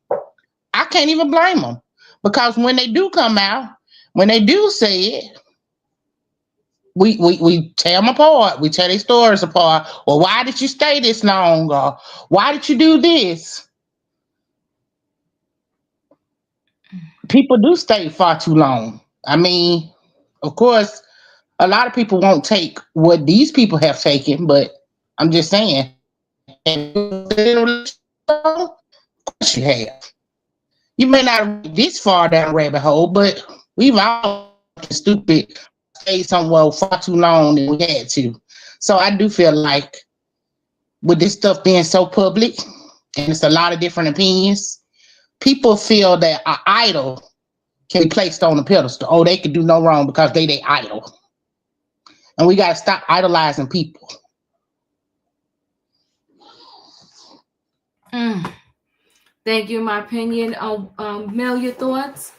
I can't even blame them, because when they do come out, when they do say it, we tear them apart. We tear their stories apart. Well, why did you stay this long? Or why did you do this? People do stay far too long. I mean, of course, a lot of people won't take what these people have taken, but I'm just saying, you have. You may not have this far down the rabbit hole, but we've all stupid stayed somewhere far too long than we had to. So I do feel like with this stuff being so public and it's a lot of different opinions, people feel that an idol can be placed on a pedestal. Oh, they can do no wrong because they idol. And we got to stop idolizing people. Thank you. My opinion. Mel, your thoughts?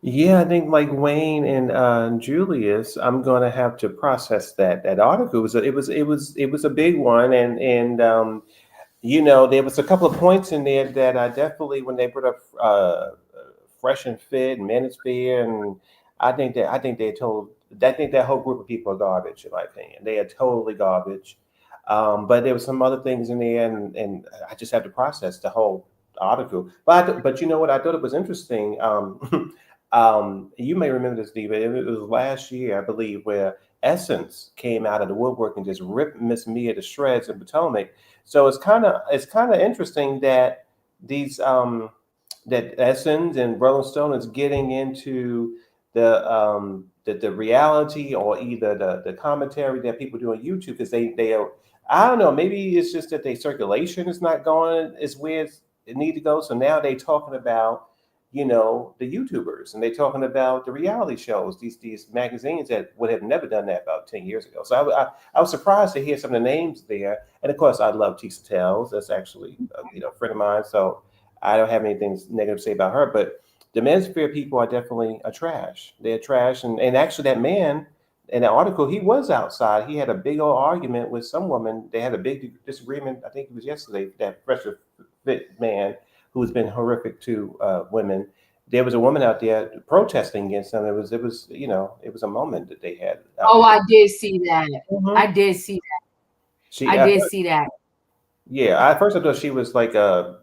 Yeah, I think like Wayne and Julius, I'm gonna have to process that article. It was a big one, and you know, there was a couple of points in there that I definitely, when they brought up Fresh and Fit and Manosphere, and I think that whole group of people are garbage, in my opinion. They are totally garbage. But there were some other things in there, and I just have to process the whole article. But you know what? I thought it was interesting. You may remember this, Diva. It was last year, I believe, where Essence came out of the woodwork and just ripped Miss Mia to shreds in Potomac. So it's kind of interesting that these that Essence and Rolling Stone is getting into the reality, or either the commentary that people do on YouTube, because they are, I don't know, maybe it's just that their circulation is not going as where it need to go. So now they talking about, you know, the YouTubers, and they're talking about the reality shows, these magazines that would have never done that about 10 years ago. So I was surprised to hear some of the names there. And of course, I love Tisa Tells. That's actually a friend of mine. So I don't have anything negative to say about her. But the Manosphere people are definitely a trash. They're trash. And actually, that man in the article, he was outside. He had a big old argument with some woman. They had a big disagreement. I think it was yesterday, that Fresh Fit man who's been horrific to women. There was a woman out there protesting against them. It was a moment that they had. I did see that. Mm-hmm. I did see that. Yeah, at first I thought she was like a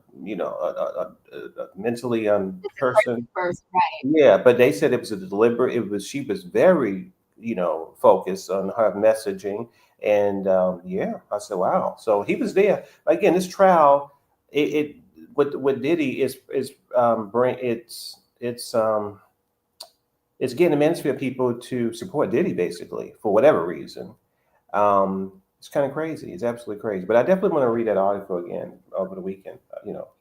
mentally person. First, right. Yeah, but they said it was a deliberate. She was very focused on her messaging, and I said, wow. So he was there again. This trial, with Diddy is it's getting the Manosphere people to support Diddy basically for whatever reason. It's kind of crazy. It's absolutely crazy. But I definitely want to read that article again over the weekend.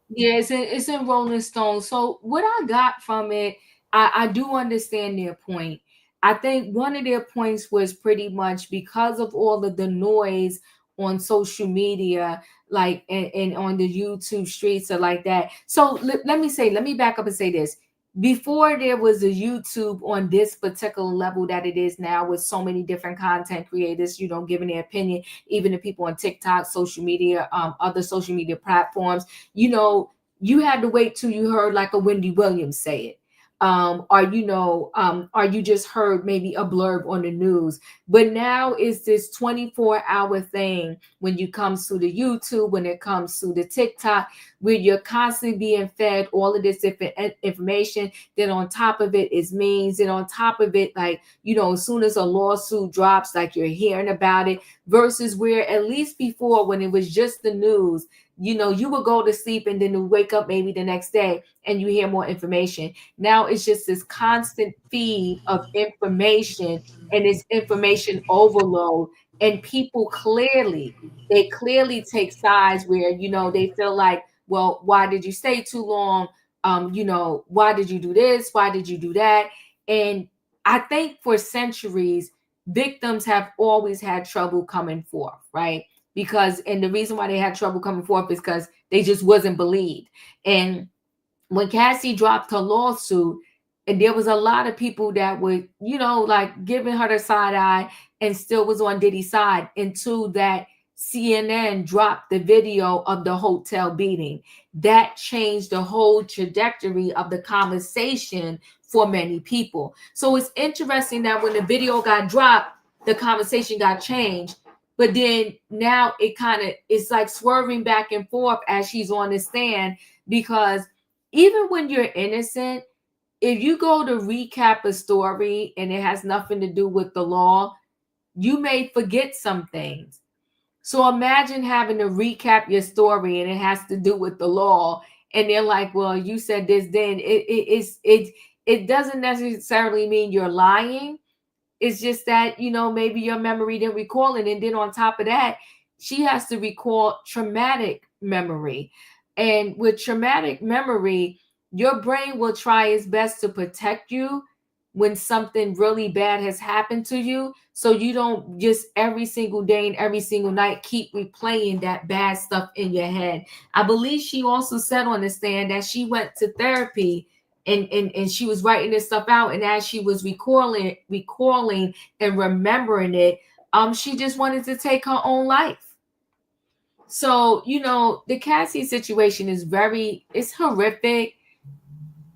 Yeah, it's in Rolling Stone. So what I got from it, I do understand their point. I think one of their points was pretty much because of all of the noise on social media, like and on the YouTube streets or like that. So let me back up and say this. Before there was a YouTube on this particular level that it is now, with so many different content creators, giving their opinion, even the people on TikTok, social media, other social media platforms, you had to wait till you heard like a Wendy Williams say it. Or you just heard maybe a blurb on the news. But now it's this 24-hour thing when it comes to the YouTube, when it comes to the TikTok, where you're constantly being fed all of this different information. Then on top of it is memes. And on top of it, like, as soon as a lawsuit drops, like you're hearing about it, versus where at least before, when it was just the news, you would go to sleep and then wake up maybe the next day and you hear more information. Now it's just this constant feed of information, and it's information overload. And people clearly take sides where, they feel like, well, why did you stay too long? Why did you do this? Why did you do that? And I think for centuries, victims have always had trouble coming forth, right? And the reason why they had trouble coming forth is because they just wasn't believed. And when Cassie dropped her lawsuit, and there was a lot of people that were, like giving her the side eye and still was on Diddy's side, until that CNN dropped the video of the hotel beating. That changed the whole trajectory of the conversation for many people. So it's interesting that when the video got dropped, the conversation got changed. But then now it's like swerving back and forth as she's on the stand, because even when you're innocent, if you go to recap a story and it has nothing to do with the law, you may forget some things. So imagine having to recap your story and it has to do with the law, and they're like, "Well, you said this then." It doesn't necessarily mean you're lying. It's just that, maybe your memory didn't recall it. And then on top of that, she has to recall traumatic memory. And with traumatic memory, your brain will try its best to protect you when something really bad has happened to you. So you don't just every single day and every single night keep replaying that bad stuff in your head. I believe she also said on the stand that she went to therapy and she was writing this stuff out, and as she was recalling and remembering it, she just wanted to take her own life. So the Cassie situation is it's horrific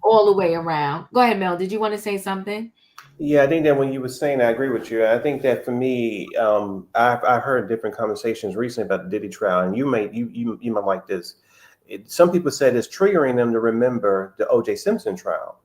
all the way around. Go ahead, Mel. Did you want to say something? Yeah, I think that when you were saying, I agree with you. I think that for me, I've heard different conversations recently about the Diddy trial, and you might like this. Some people said it's triggering them to remember the O.J. Simpson trial.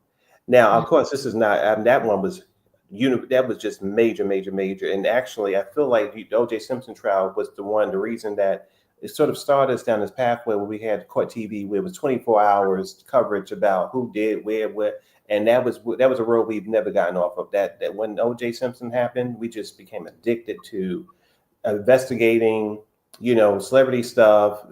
Now, of course, this is not that one was that was just major. And actually, I feel like the O.J. Simpson trial was the reason that it sort of started us down this pathway where we had court TV, where it was 24 hours coverage about who did where, and that was a road we've never gotten off of. That when O.J. Simpson happened, we just became addicted to investigating, celebrity stuff,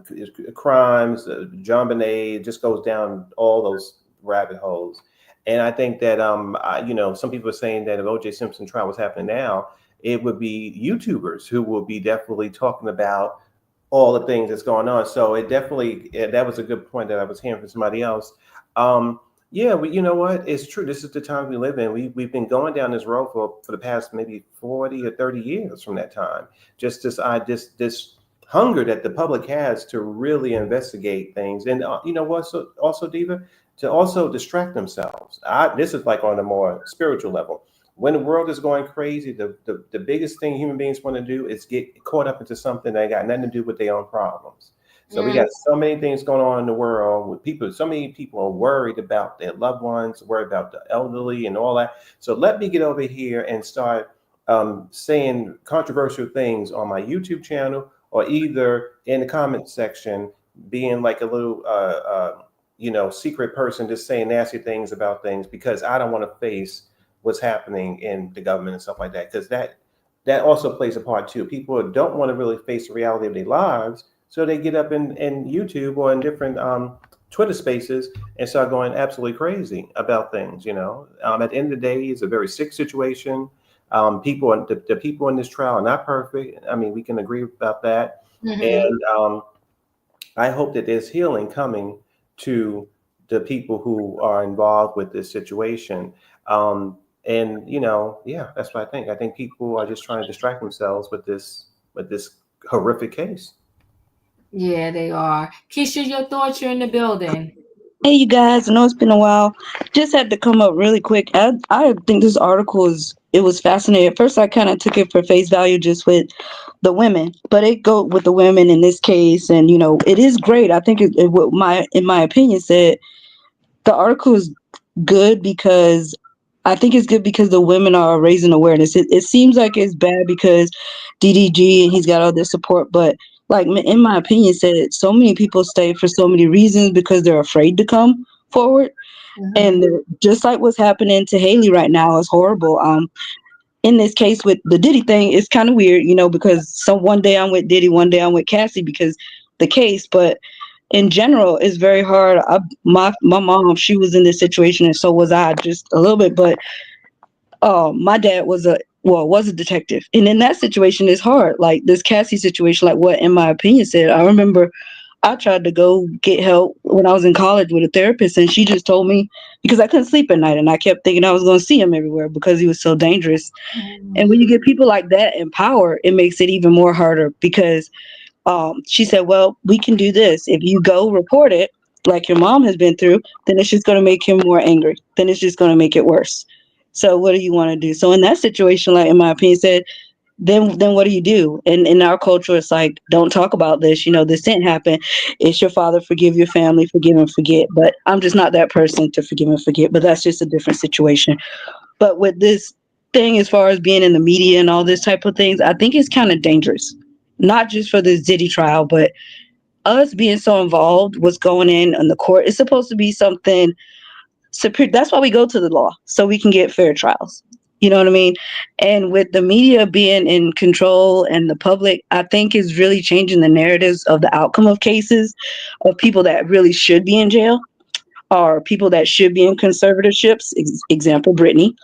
crimes, John Bonet. It just goes down all those rabbit holes. And I think that some people are saying that if O.J. Simpson trial was happening now, it would be YouTubers who will be definitely talking about all the things that's going on. So it definitely, that was a good point that I was hearing from somebody else. Yeah, you know what? It's true. This is the time we live in. We've been going down this road for the past maybe 40 or 30 years from that time. Just this hunger that the public has to really investigate things. And you know what? So also, Diva, to also distract themselves. This is like on a more spiritual level. When the world is going crazy, the biggest thing human beings want to do is get caught up into something that got nothing to do with their own problems. So we got so many things going on in the world with people. So many people are worried about their loved ones, worried about the elderly and all that. So let me get over here and start saying controversial things on my YouTube channel, or either in the comment section, being like a little, secret person, just saying nasty things about things because I don't want to face what's happening in the government and stuff like that. Because that also plays a part too. People don't want to really face the reality of their lives. So they get up in YouTube or in different Twitter spaces and start going absolutely crazy about things. At the end of the day, it's a very sick situation. The people in this trial are not perfect. I mean, we can agree about that. Mm-hmm. And I hope that there's healing coming to the people who are involved with this situation. And that's what I think. I think people are just trying to distract themselves with this horrific case. Yeah, they are. Keisha, your thoughts? You're in the building. Hey, you guys. I know it's been a while. Just had to come up really quick. I think this article was fascinating. At first, I kind of took it for face value just with the women, but it go with the women in this case, and it is great. I think in my opinion, said the article is good because I think it's good because the women are raising awareness. It seems like it's bad because DDG and he's got all this support, but like in my opinion, said so many people stay for so many reasons because they're afraid to come forward. Mm-hmm. And just like what's happening to Haley right now is horrible. In this case with the Diddy thing, it's kind of weird, because one day I'm with Diddy, one day I'm with Cassie because the case, but in general, it's very hard. My mom, she was in this situation, and so was I, just a little bit. But my dad was a detective, and in that situation, it's hard. Like this Cassie situation, like what, in my opinion, said. I remember I tried to go get help when I was in college with a therapist, and she just told me because I couldn't sleep at night, and I kept thinking I was going to see him everywhere because he was so dangerous. Mm-hmm. And when you get people like that in power, it makes it even more harder because. She said, well, we can do this. If you go report it, like your mom has been through, then it's just going to make him more angry. Then it's just going to make it worse. So what do you want to do? So in that situation, like in my opinion, said then what do you do? And in our culture, it's like, don't talk about this. This didn't happen. It's your father. Forgive your family. Forgive and forget. But I'm just not that person to forgive and forget. But that's just a different situation. But with this thing, as far as being in the media and all this type of things, I think it's kind of dangerous. Not just for this Diddy trial, but us being so involved, what's going in the court. It's supposed to be something superior. That's why we go to the law, so we can get fair trials. You know what I mean? And with the media being in control and the public, I think is really changing the narratives of the outcome of cases of people that really should be in jail or people that should be in conservatorships. Example, Brittany.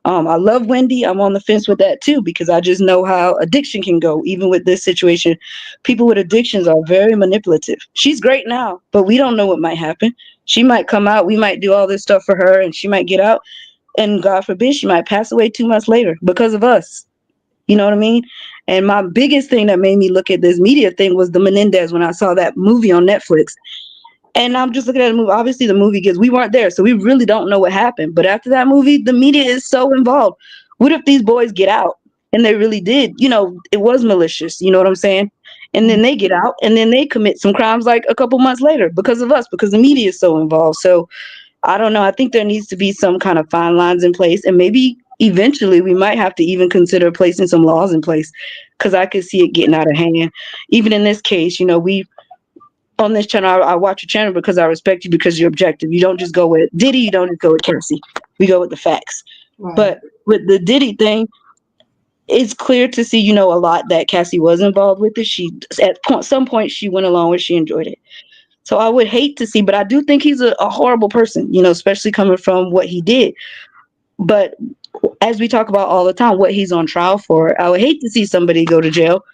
I love Wendy. I'm on the fence with that too, because I just know how addiction can go. Even with this situation, people with addictions are very manipulative. She's great now, but we don't know what might happen. She might come out. We might do all this stuff for her and she might get out. And God forbid, she might pass away 2 months later because of us. You know what I mean? And my biggest thing that made me look at this media thing was the Menendez when I saw that movie on Netflix. And I'm just looking at the movie. Obviously, the movie we weren't there, so we really don't know what happened. But after that movie, the media is so involved. What if these boys get out and they really did? It was malicious. You know what I'm saying? And then they get out and then they commit some crimes like a couple months later because of us, because the media is so involved. So I don't know. I think there needs to be some kind of fine lines in place, and maybe eventually we might have to even consider placing some laws in place, because I could see it getting out of hand. Even in this case, we on this channel, I watch your channel because I respect you, because you're objective. You don't just go with Diddy. You don't just go with Cassie. We go with the facts. Right. But with the Diddy thing, it's clear to see, a lot that Cassie was involved with it. She, at some point, she went along with it. She enjoyed it. So I would hate to see, but I do think he's a horrible person, especially coming from what he did. But as we talk about all the time, what he's on trial for, I would hate to see somebody go to jail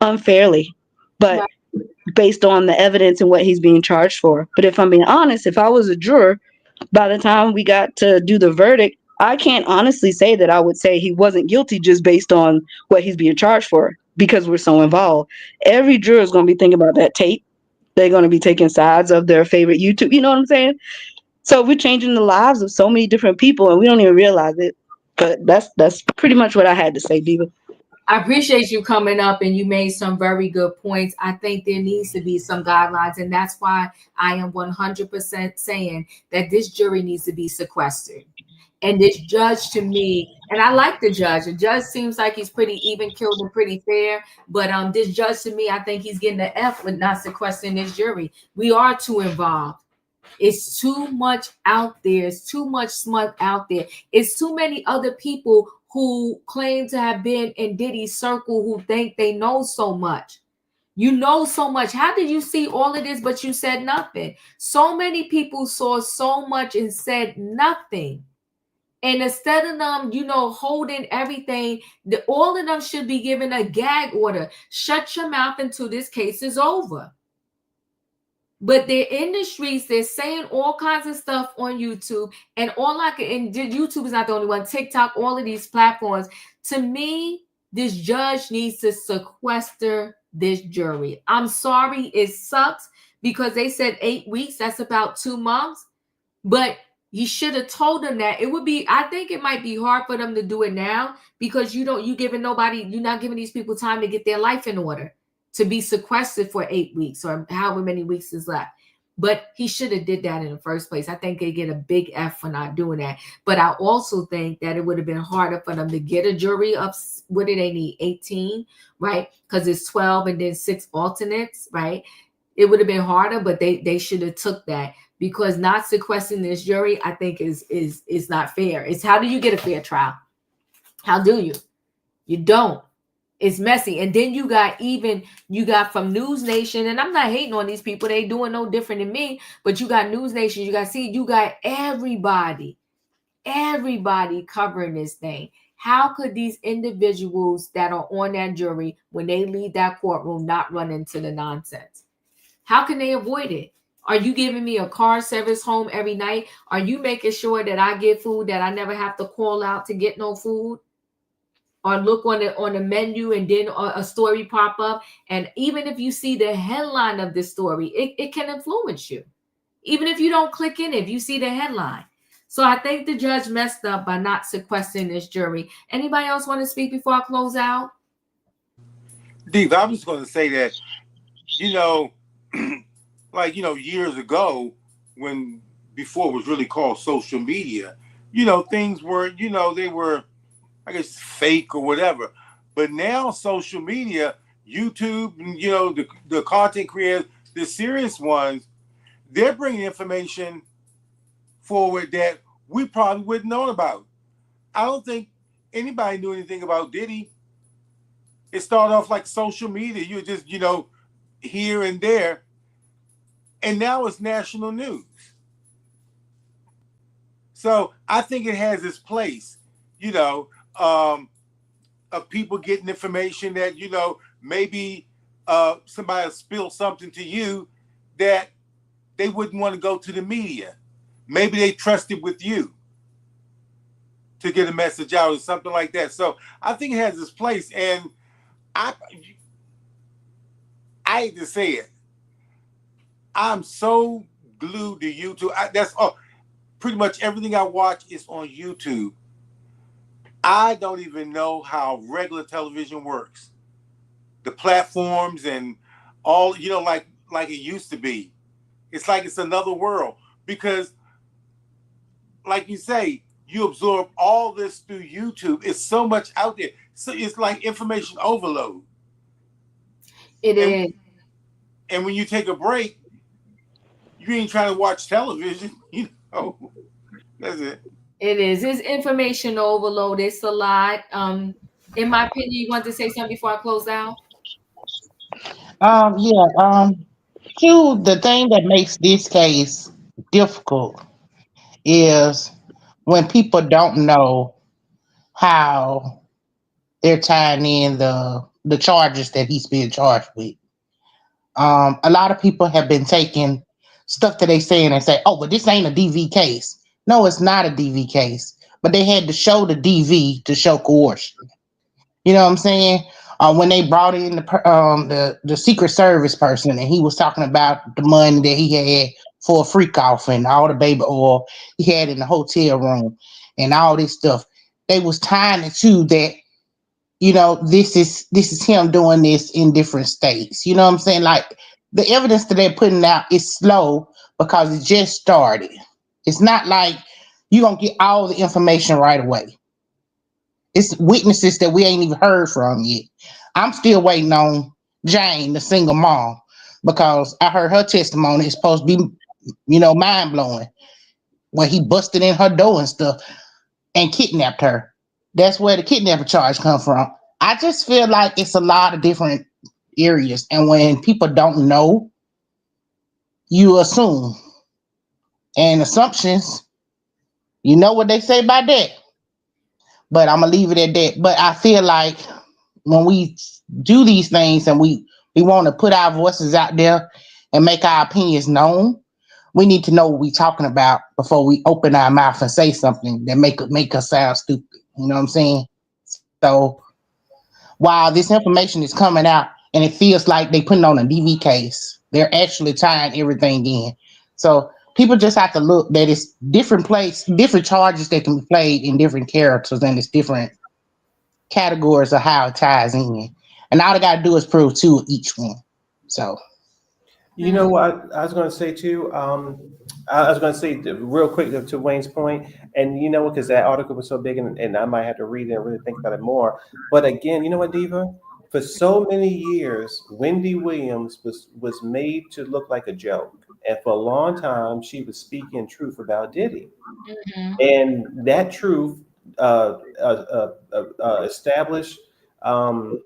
unfairly. But Right. based on the evidence and what he's being charged for. But if I'm being honest, if I was a juror, by the time we got to do the verdict, I can't honestly say that I would say he wasn't guilty just based on what he's being charged for, because we're so involved. Every juror is going to be thinking about that tape. They're going to be taking sides of their favorite YouTube. You know what I'm saying? So we're changing the lives of so many different people and we don't even realize it. But that's pretty much what I had to say, Diva. I appreciate you coming up, and you made some very good points. I think there needs to be some guidelines, and that's why I am 100% saying that this jury needs to be sequestered. And this judge, to me, and I like the judge. The judge seems like he's pretty even killed and pretty fair. But this judge, to me, I think he's getting the F with not sequestering this jury. We are too involved. It's too much out there. It's too much smut out there. It's too many other people who claim to have been in Diddy's circle who think they know so much. You know so much. How did you see all of this, but you said nothing? So many people saw so much and said nothing. And instead of them, holding everything, all of them should be given a gag order. Shut your mouth until this case is over. But they're in the streets, they're saying all kinds of stuff on YouTube, and YouTube is not the only one, TikTok, all of these platforms. To me, this judge needs to sequester this jury. I'm sorry, it sucks because they said 8 weeks, that's about 2 months, but you should have told them that. I think it might be hard for them to do it now because you're not giving these people time to get their life in order, to be sequestered for 8 weeks or however many weeks is left. But he should have did that in the first place. I think they get a big F for not doing that. But I also think that it would have been harder for them to get a jury of, what do they need, 18, right? Because it's 12 and then 6 alternates, right? It would have been harder, but they should have took that, because not sequestering this jury, I think is not fair. It's, how do you get a fair trial? How do you? You don't. It's messy. And then you got from News Nation, and I'm not hating on these people. They doing no different than me, but you got News Nation, you got everybody covering this thing. How could these individuals that are on that jury, when they leave that courtroom, not run into the nonsense? How can they avoid it? Are you giving me a car service home every night? Are you making sure that I get food, that I never have to call out to get no food? Or look on the menu and then a story pop up. And even if you see the headline of this story, it can influence you. Even if you don't click in, if you see the headline. So I think the judge messed up by not sequestering this jury. Anybody else want to speak before I close out? Steve, I was going to say that, you know, like, years ago, when before it was really called social media, things were, they were, I guess, fake or whatever. But now social media, YouTube, the content creators, the serious ones, they're bringing information forward that we probably wouldn't know about. I don't think anybody knew anything about Diddy. It started off like social media. You were just, here and there. And now it's national news. So I think it has its place, you know, um, of people getting information that, maybe somebody will spill something to you that they wouldn't want to go to the media. Maybe they trusted with you to get a message out or something like that. So I think it has its place. And I I hate to say it, I'm so glued to YouTube. That's all. Pretty much everything I watch is on YouTube. I don't even know how regular television works. The platforms and all, like it used to be. It's like it's another world because, like you say, you absorb all this through YouTube. It's so much out there. So it's like information overload. It And is. and when you take a break, you ain't trying to watch television. That's it. It is. It's information overload. It's a lot. In my opinion, you want to say something before I close out? Yeah. Two, the thing that makes this case difficult is when people don't know how they're tying in the charges that he's being charged with. A lot of people have been taking stuff that they saying and say, "Oh, but this ain't a DV case." No, it's not a DV case, but they had to show the DV to show coercion. You know what I'm saying? When they brought in the Secret Service person, and he was talking about the money that he had for a freak off and all the baby oil he had in the hotel room and all this stuff, they was tying it to that. This is him doing this in different states. You know what I'm saying? Like the evidence that they're putting out is slow because it just started. It's not like you're gonna get all the information right away. It's witnesses that we ain't even heard from yet. I'm still waiting on Jane, the single mom, because I heard her testimony is supposed to be, mind blowing. When he busted in her door and stuff and kidnapped her. That's where the kidnapping charge come from. I just feel like it's a lot of different areas, and when people don't know, you assume, and assumptions. You know what they say about that, but I'm gonna leave it at that. But I feel like when we do these things and we want to put our voices out there and make our opinions known, we need to know what we're talking about before we open our mouth and say something that make us sound stupid. You know what I'm saying? So while this information is coming out and it feels like they putting on a DV case, they're actually tying everything in. So people just have to look that it's different charges that can be played in different characters, and it's different categories of how it ties in. And all they got to do is prove two of each one. So, You know what I was going to say too? I was going to say real quick to Wayne's point, and you know what? Because that article was so big, and I might have to read it and really think about it more. But again, you know what, Diva? For so many years, Wendy Williams was made to look like a joke, and for a long time, she was speaking truth about Diddy, Mhm. and that truth established um,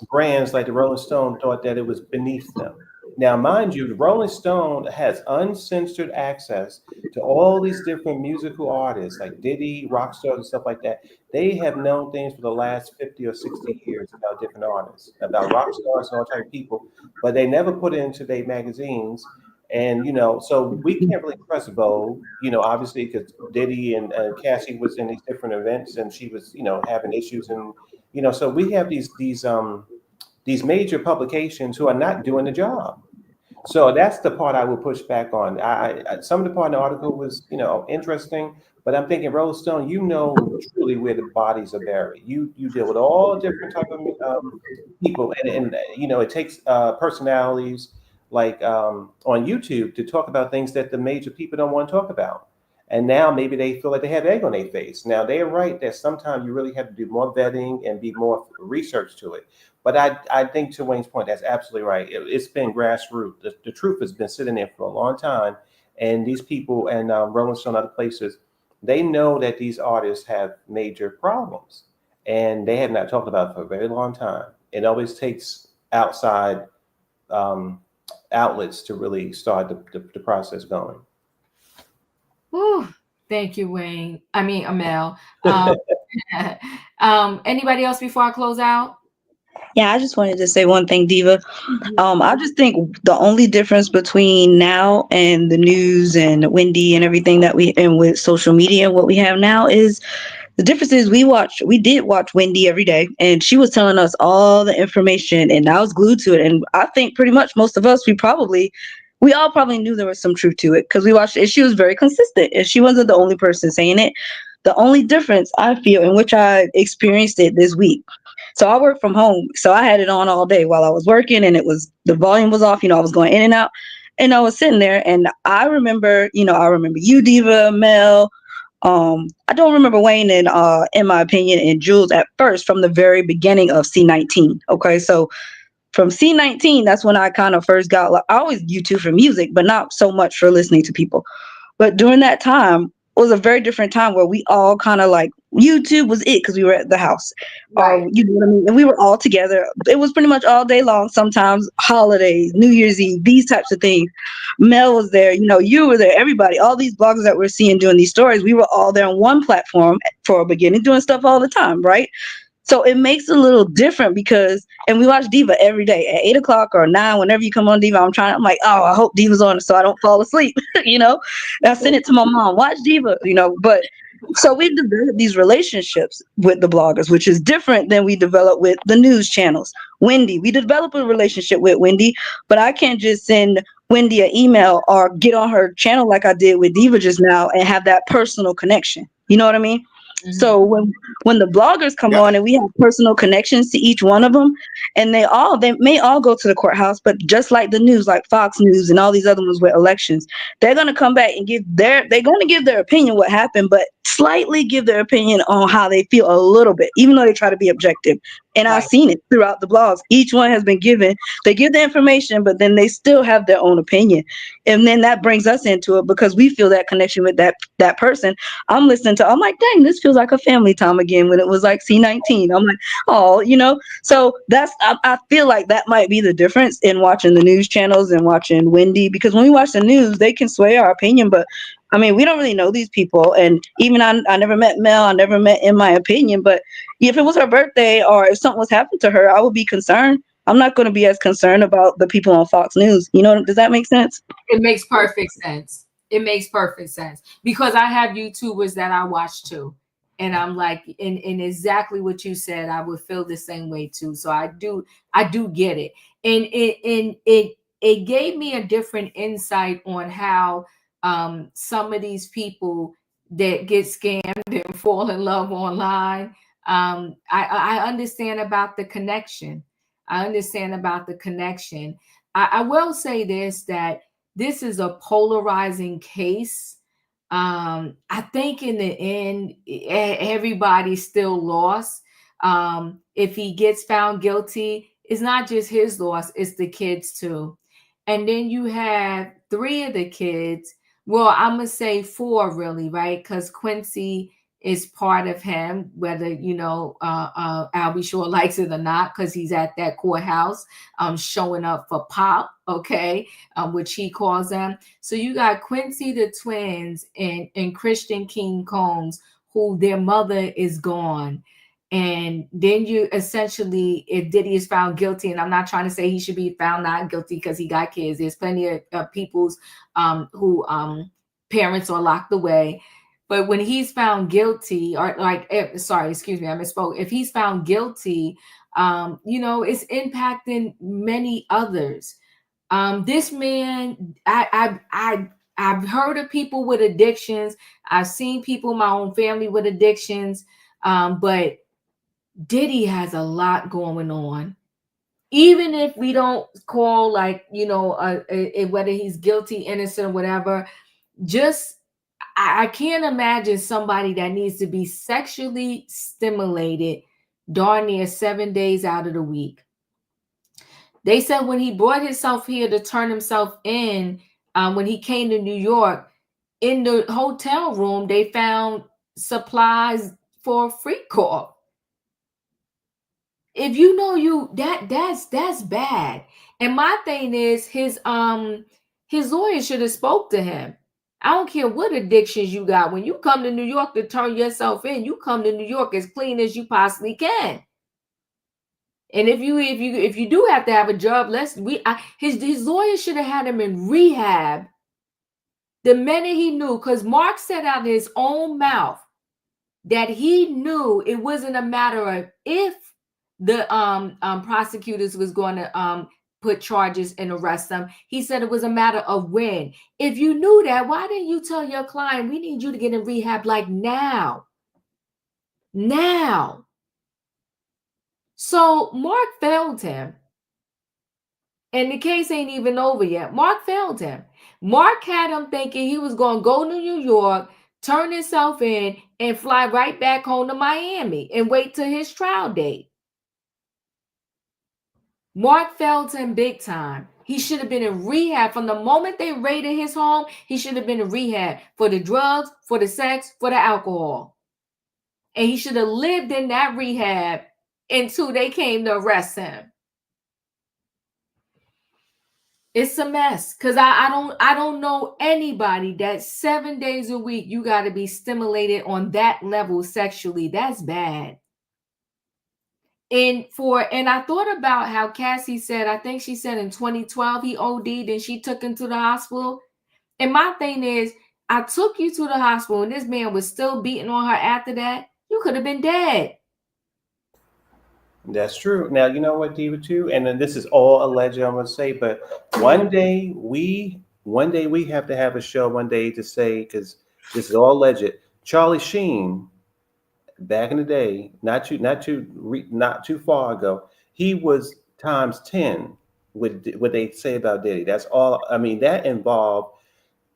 brands like the Rolling Stone thought that it was beneath them. Now, mind you, the Rolling Stone has uncensored access to all these different musical artists like Diddy, rock stars, and stuff like that. They have known things for the last 50 or 60 years about different artists, about rock stars and all type of people, but they never put it into their magazines. And so we can't really trust Vogue, obviously because Diddy and Cassie was in these different events, and she was, having issues, and so we have these major publications who are not doing the job. So that's the part I would push back on. Some of the part in the article was, interesting, but I'm thinking, Rose Stone, truly where the bodies are buried. You deal with all different type of people, and it takes personalities like on YouTube to talk about things that the major people don't want to talk about. And now maybe they feel like they have egg on their face. Now they're right that sometimes you really have to do more vetting and be more research to it. But I think to Wayne's point, that's absolutely right. It's been grassroots. The truth has been sitting there for a long time. And these people and Rolling Stone and other places, they know that these artists have major problems. And they have not talked about it for a very long time. It always takes outside outlets to really start the process going. Whew. Thank you, Wayne. I mean, Amel. Anybody else before I close out? Yeah, I just wanted to say one thing, Diva. I just think the only difference between now and the news and Wendy and everything that and with social media, what we have now is the difference is we did watch Wendy every day, and she was telling us all the information, and I was glued to it. And I think pretty much most of us, we all probably knew there was some truth to it because we watched it. She was very consistent, and she wasn't the only person saying it. The only difference I feel, in which I experienced it this week. So I work from home, so I had it on all day while I was working, and the volume was off. I was going in and out, and I was sitting there, and I remember you, Diva, Mel. I don't remember Wayne and in my opinion, and Jules at first from the very beginning of C19. Okay, so from C19, that's when I kind of first got. I always YouTube for music, but not so much for listening to people. But during that time was a very different time where we all kind of like YouTube was it because we were at the house. Right. You know what I mean? And we were all together. It was pretty much all day long, sometimes holidays, New Year's Eve, these types of things. Mel was there, you were there, everybody, all these bloggers that we're seeing doing these stories, we were all there on one platform for a beginning, doing stuff all the time, right? So it makes it a little different and we watch Diva every day at 8 o'clock or 9, whenever you come on Diva, I'm like, oh, I hope Diva's on so I don't fall asleep, And I send it to my mom, watch Diva, but so we developed these relationships with the bloggers, which is different than we develop with the news channels. Wendy, we develop a relationship with Wendy, but I can't just send Wendy an email or get on her channel like I did with Diva just now and have that personal connection. You know what I mean? Mm-hmm. So when the bloggers come on and we have personal connections to each one of them, and they may all go to the courthouse, but just like the news, like Fox News and all these other ones with elections, they're going to come back and they're going to give their opinion what happened, but slightly give their opinion on how they feel a little bit, even though they try to be objective. And right. I've seen it throughout the blogs. Each one has been they give the information, but then they still have their own opinion. And then that brings us into it because we feel that connection with that person. I'm like, dang, this feels like a family time again when it was like C19. I'm like, oh, so I feel like that might be the difference in watching the news channels and watching Wendy, because when we watch the news, they can sway our opinion, but I mean, we don't really know these people. And even I never met Mel, I never met In My Opinion, but if it was her birthday or if something was happening to her, I would be concerned. I'm not going to be as concerned about the people on Fox News. Does that make sense? It makes perfect sense. It makes perfect sense because I have YouTubers that I watch too. And I'm like, in exactly what you said, I would feel the same way too. So I do get it. And it gave me a different insight on how some of these people that get scammed and fall in love online. I understand about the connection. I will say this, that this is a polarizing case. I think in the end, everybody's still lost. If he gets found guilty, it's not just his loss, it's the kids too. And then you have 3 of the kids. Well, I'm going to say 4 really, right? Because Quincy is part of him, whether, Albie Shore likes it or not, because he's at that courthouse showing up for Pop, okay, which he calls them. So you got Quincy the twins and Christian King Combs, who their mother is gone. And then you essentially, if Diddy is found guilty, and I'm not trying to say he should be found not guilty because he got kids. There's plenty of people's who parents are locked away. But when he's found guilty, or excuse me, I misspoke. If he's found guilty, it's impacting many others. This man, I've heard of people with addictions. I've seen people in my own family with addictions. But Diddy has a lot going on. Even if we don't call, like, whether he's guilty, innocent, or whatever, just I can't imagine somebody that needs to be sexually stimulated darn near 7 days out of the week. They said when he brought himself here to turn himself in, when he came to New York, in the hotel room, they found supplies for a freak call. If you know that's bad. And my thing is his lawyer should have spoke to him. I don't care what addictions you got. When you come to New York to turn yourself in, you come to New York as clean as you possibly can. And if you do have to have a job, his lawyer should have had him in rehab the minute he knew, because Mark said out of his own mouth that he knew it wasn't a matter of if the prosecutors was going to put charges and arrest them. He said it was a matter of when. If you knew that, why didn't you tell your client, we need you to get in rehab like now? Now. So Mark failed him. And the case ain't even over yet. Mark failed him. Mark had him thinking he was going to go to New York, turn himself in, and fly right back home to Miami and wait till his trial date. Mark failed him big time. He should have been in rehab from the moment they raided his home. He should have been in rehab for the drugs, for the sex, for the alcohol. And he should have lived in that rehab until they came to arrest him. It's a mess, because I don't know anybody that 7 days a week you got to be stimulated on that level sexually. That's bad. And I thought about how Cassie said, I think she said in 2012 he OD'd and she took him to the hospital. And my thing is, I took you to the hospital and this man was still beating on her after that. You could have been dead. That's true. Now, you know what, Diva, too, and then this is all alleged, I'm going to say, but one day we have to have a show one day to say, because this is all alleged. Charlie Sheen, back in the day, not too far ago, he was times 10 with what they say about Diddy. That's all. I mean, that involved.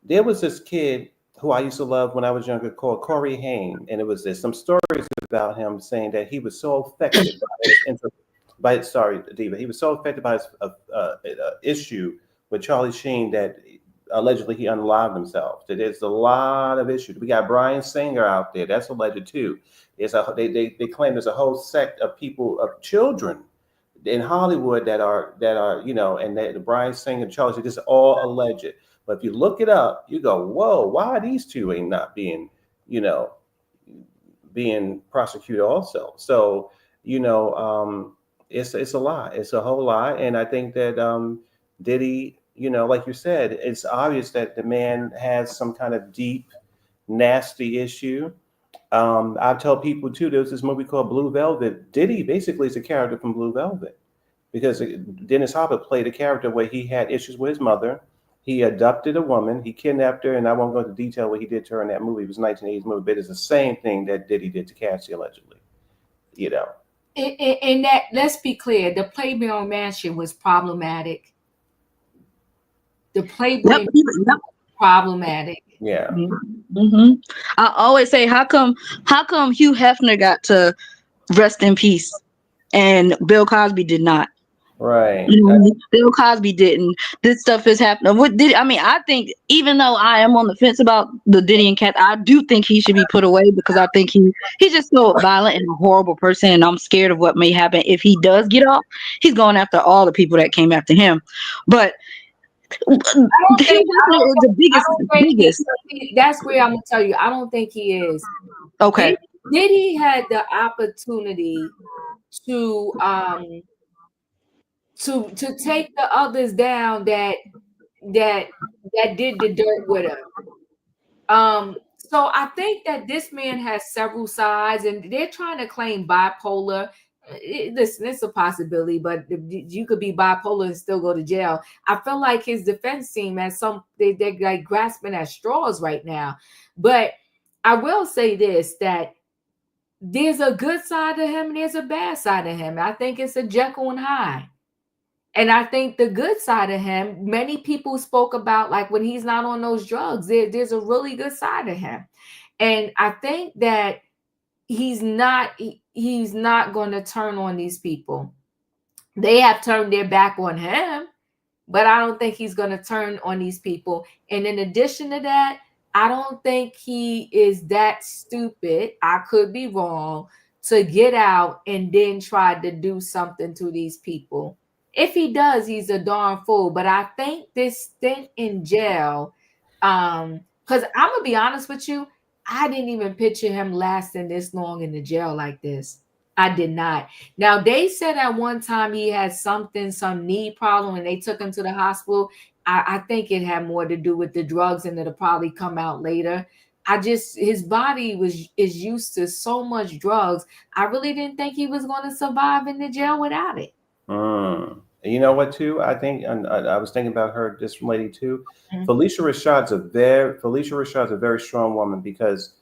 There was this kid who I used to love when I was younger called Corey Haim, and there's some stories about him saying that he was so affected Diva. He was so affected by his issue with Charlie Sheen that allegedly he unalived himself. That there's a lot of issues. We got Bryan Singer out there. That's alleged too. They claim there's a whole sect of people, of children in Hollywood that are and that Bryan Singer and Charlie Sheen, this is all alleged. But if you look it up, you go, whoa, why these two ain't not being prosecuted also? So, it's a lie. It's a whole lie. And I think that Diddy, like you said, it's obvious that the man has some kind of deep, nasty issue. I've told people too, there was this movie called Blue Velvet. Diddy basically is a character from Blue Velvet, because Dennis Hopper played a character where he had issues with his mother. He abducted a woman, he kidnapped her, and I won't go into detail what he did to her in that movie. It was a 1980s movie, but it's the same thing that Diddy did to Cassie, allegedly. And that, let's be clear, the Playboy Mansion was problematic. The Playboy was problematic. Yeah. Mm-hmm. I always say, how come Hugh Hefner got to rest in peace and Bill Cosby did not? Right. Bill Cosby didn't. This stuff is happening. I think, even though I am on the fence about the Diddy and Cat, I do think he should be put away, because I think he's just so violent and a horrible person, and I'm scared of what may happen if he does get off. He's going after all the people that came after him. But the biggest. That's where I'm gonna tell you, I don't think he is. Okay. Diddy had the opportunity to take the others down that did the dirt with him. So I think that this man has several sides, and they're trying to claim bipolar. listen, it's a possibility, but you could be bipolar and still go to jail. I feel like his defense team has they're like grasping at straws right now. But I will say this, that there's a good side to him and there's a bad side to him. I think it's a Jekyll and Hyde. And I think the good side of him, many people spoke about, like when he's not on those drugs, there's a really good side to him. And I think that he's not going to turn on these people. They have turned their back on him, but I don't think he's going to turn on these people. And in addition to that, I don't think he is that stupid, I could be wrong, to get out and then try to do something to these people. If he does, he's a darn fool. But I think this stint in jail, because I'm going to be honest with you, I didn't even picture him lasting this long in the jail like this. I did not. Now, they said at one time he had some knee problem, and they took him to the hospital. I think it had more to do with the drugs, and it'll probably come out later. His body is used to so much drugs. I really didn't think he was going to survive in the jail without it. You know what, too? I think, and I was thinking about her, this lady too. Mm-hmm. Felicia Rashad's a very strong woman, because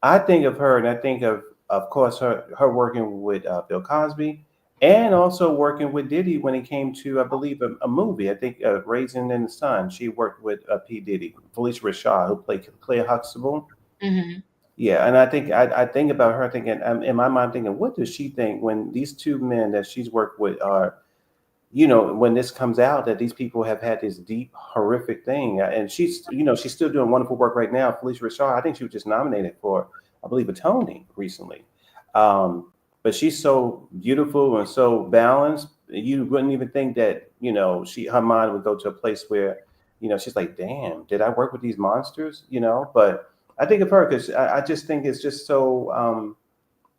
I think of her, and I think of course, her working with Bill Cosby, and also working with Diddy when it came to, I believe, a movie. I think Raisin in the Sun. She worked with P. Diddy. Felicia Rashad, who played Claire Huxtable. Mm-hmm. Yeah, and I think about her thinking, in my mind, thinking, what does she think when these two men that she's worked with are, when this comes out, that these people have had this deep, horrific thing, and she's still doing wonderful work right now. Felicia Rashad, I think she was just nominated for, I believe, a Tony recently. But she's so beautiful and so balanced. You wouldn't even think that, her mind would go to a place where, she's like, damn, did I work with these monsters? But I think of her because I just think it's just so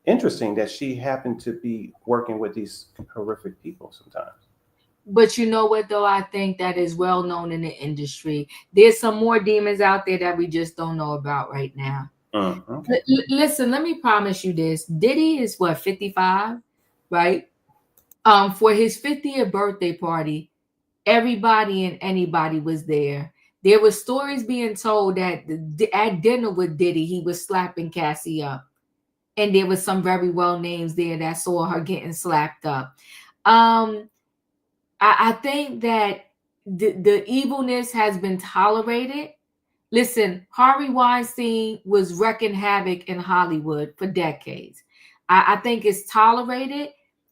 interesting that she happened to be working with these horrific people sometimes. But you know what, though? I think that is well known in the industry. There's some more demons out there that we just don't know about right now. Mm-hmm. Listen, let me promise you this. Diddy is 55, right? For his 50th birthday party, everybody and anybody was there. There were stories being told that at dinner with Diddy, he was slapping Cassie up. And there was some very well names there that saw her getting slapped up. I think that the evilness has been tolerated. Listen, Harvey Weinstein was wreaking havoc in Hollywood for decades. I think it's tolerated,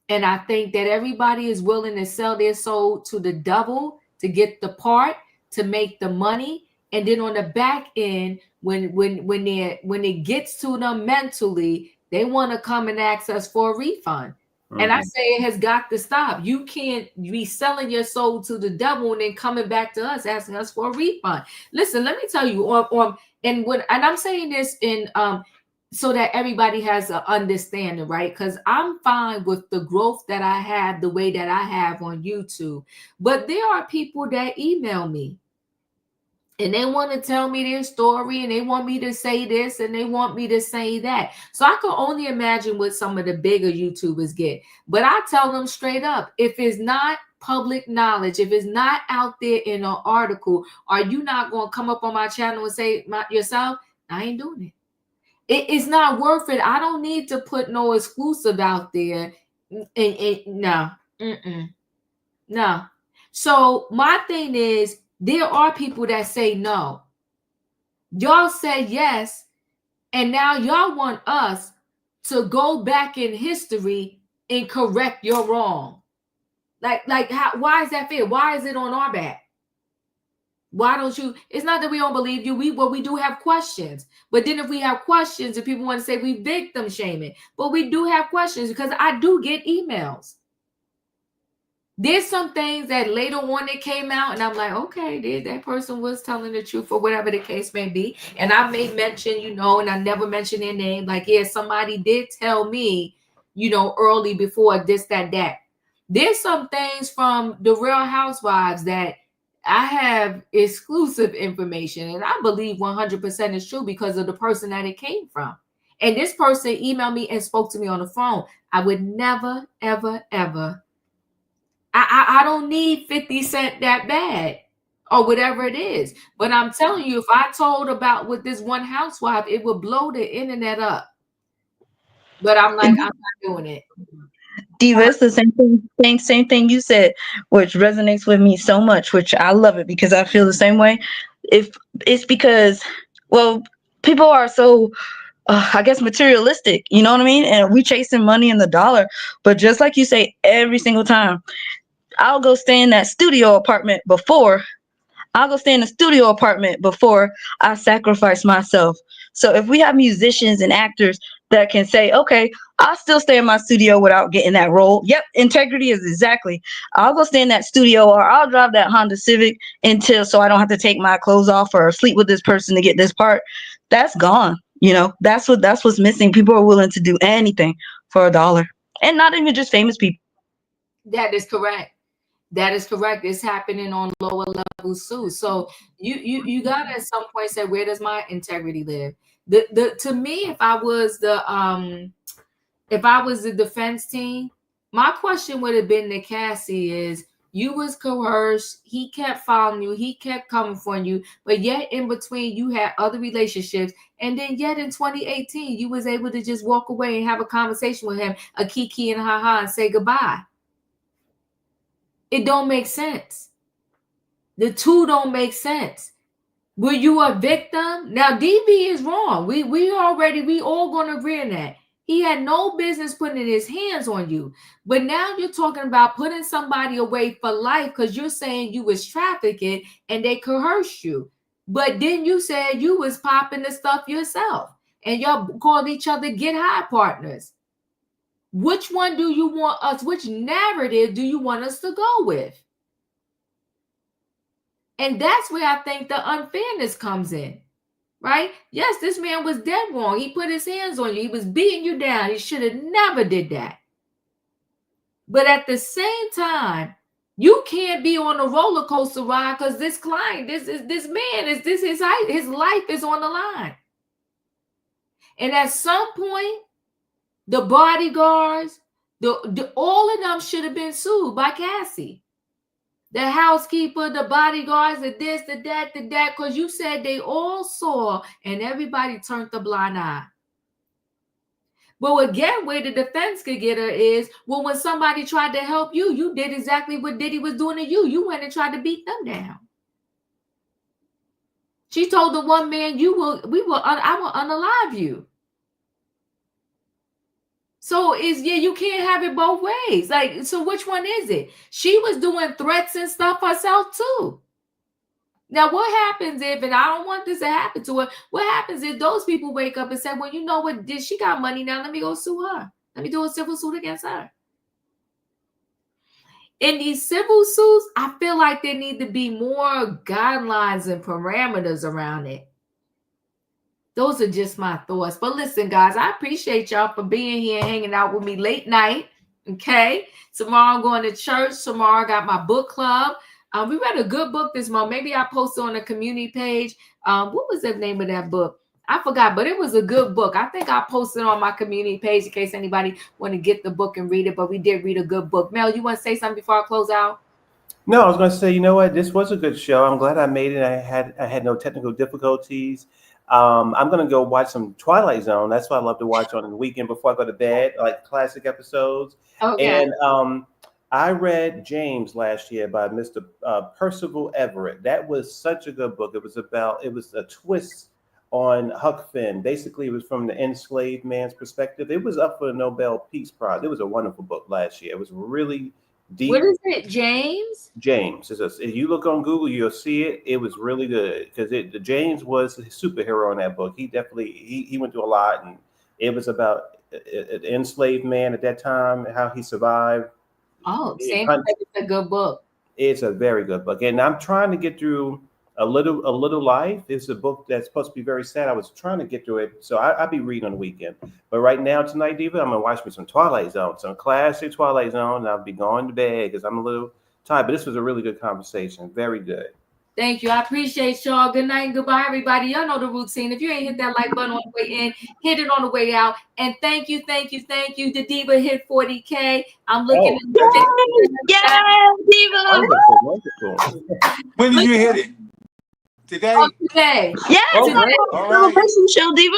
and I think that everybody is willing to sell their soul to the devil to get the part, to make the money, and then on the back end, when it gets to them mentally, they want to come and ask us for a refund. And I say it has got to stop. You can't be selling your soul to the devil and then coming back to us asking us for a refund. Listen, let me tell you, and I'm saying this in so that everybody has an understanding, right? Because I'm fine with the growth that I have, the way that I have on YouTube. But there are people that email me and they want to tell me their story, and they want me to say this, and they want me to say that. So I can only imagine what some of the bigger YouTubers get. But I tell them straight up, if it's not public knowledge, if it's not out there in an article, are you not going to come up on my channel and say yourself, I ain't doing it. It's not worth it. I don't need to put no exclusive out there. No. So my thing is, there are people that say no. Y'all said yes, and now y'all want us to go back in history and correct your wrong. Like how? Why is that fair? Why is it on our back? Why don't you? It's not that we don't believe you. We do have questions. But then if we have questions, and people want to say we victim shaming, but we do have questions because I do get emails. There's some things that later on it came out, and I'm like, okay, that person was telling the truth, or whatever the case may be. And I may mention, and I never mention their name. Like, yeah, somebody did tell me, early before this, that. There's some things from the Real Housewives that I have exclusive information, and I believe 100% is true because of the person that it came from. And this person emailed me and spoke to me on the phone. I would never, ever, ever. I don't need 50 cent that bad or whatever it is. But I'm telling you, if I told about with this one housewife, it would blow the internet up. But I'm like, I'm not doing it. Diva, it's the same thing you said, which resonates with me so much, which I love it because I feel the same way. If it's because, well, people are so, I guess, materialistic, you know what I mean? And we chasing money and the dollar. But just like you say, every single time, I'll go stay in that studio apartment before I sacrifice myself. So if we have musicians and actors that can say, okay, I'll still stay in my studio without getting that role. Yep, integrity is exactly. I'll go stay in that studio or I'll drive that Honda Civic until so I don't have to take my clothes off or sleep with this person to get this part. That's gone. That's what's missing. People are willing to do anything for $1. And not even just famous people. That is correct. That is correct. It's happening on lower levels too. So you gotta at some point say, where does my integrity live? To me, if I was the defense team, my question would have been to Cassie is, you was coerced, he kept following you, he kept coming for you, but yet in between you had other relationships, and then yet in 2018 you was able to just walk away and have a conversation with him, a kiki and ha and say goodbye. It don't make sense. The two don't make sense. Were you a victim? Now DB is wrong. We all gonna agree on that. He had no business putting his hands on you. But now you're talking about putting somebody away for life because you're saying you was trafficking and they coerced you. But then you said you was popping the stuff yourself and y'all called each other get high partners. Which one do you want us? Which narrative do you want us to go with? And that's where I think the unfairness comes in, right? Yes, this man was dead wrong. He put his hands on you. He was beating you down. He should have never did that. But at the same time, you can't be on a roller coaster ride because this client, his life is on the line. And at some point, the bodyguards, all of them should have been sued by Cassie. The housekeeper, the bodyguards, the this, the that, because you said they all saw and everybody turned the blind eye. But again, where the defense could get her is, well, when somebody tried to help you, you did exactly what Diddy was doing to you. You went and tried to beat them down. She told the one man, I will unalive you. So you can't have it both ways. Like, so which one is it? She was doing threats and stuff herself too. Now, what happens if, and I don't want this to happen to her, what happens if those people wake up and say, well, you know what, she got money now, let me go sue her. Let me do a civil suit against her. In these civil suits, I feel like there need to be more guidelines and parameters around it. Those are just my thoughts. But listen, guys, I appreciate y'all for being here and hanging out with me late night. Okay. Tomorrow I'm going to church. Tomorrow I got my book club. We read a good book this month. Maybe I posted on the community page. What was the name of that book? I forgot, but it was a good book. I think I posted on my community page in case anybody want to get the book and read it. But we did read a good book. Mel, you want to say something before I close out? No, I was going to say, you know what? This was a good show. I'm glad I made it. I had no technical difficulties. I'm going to go watch some Twilight Zone. That's what I love to watch on the weekend before I go to bed, like classic episodes. Okay. And I read James last year by Mr. Percival Everett. That was such a good book. It was a twist on Huck Finn. Basically, it was from the enslaved man's perspective. It was up for the Nobel Peace Prize. It was a wonderful book last year. It was really deep. What is it, James? James. If you look on Google, you'll see it. It was really good because James was a superhero in that book. He definitely he went through a lot, and it was about an enslaved man at that time, how he survived. Oh, it's a good book. It's a very good book, and I'm trying to get through a little life. It's a book that's supposed to be very sad. I was trying to get through it, so I'll be reading on the weekend. But right now, tonight, Diva, I'm gonna watch me some Twilight Zone, some classic Twilight Zone, and I'll be going to bed because I'm a little tired. But this was a really good conversation. Very good. Thank you. I appreciate y'all. Good night and goodbye, everybody. Y'all know the routine. If you ain't hit that like button on the way in, hit it on the way out. And thank you. The Diva hit 40K. I'm looking at Yes, Diva. Wonderful. When did you hit it? Today? today. Yes, Oh, it's great. a All right. celebration show, Diva.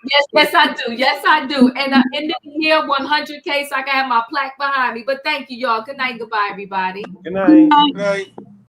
Yes, I do. And end of the year, 100K, so I can have my plaque behind me. But thank you, y'all. Good night and goodbye, everybody. Good night. Good night.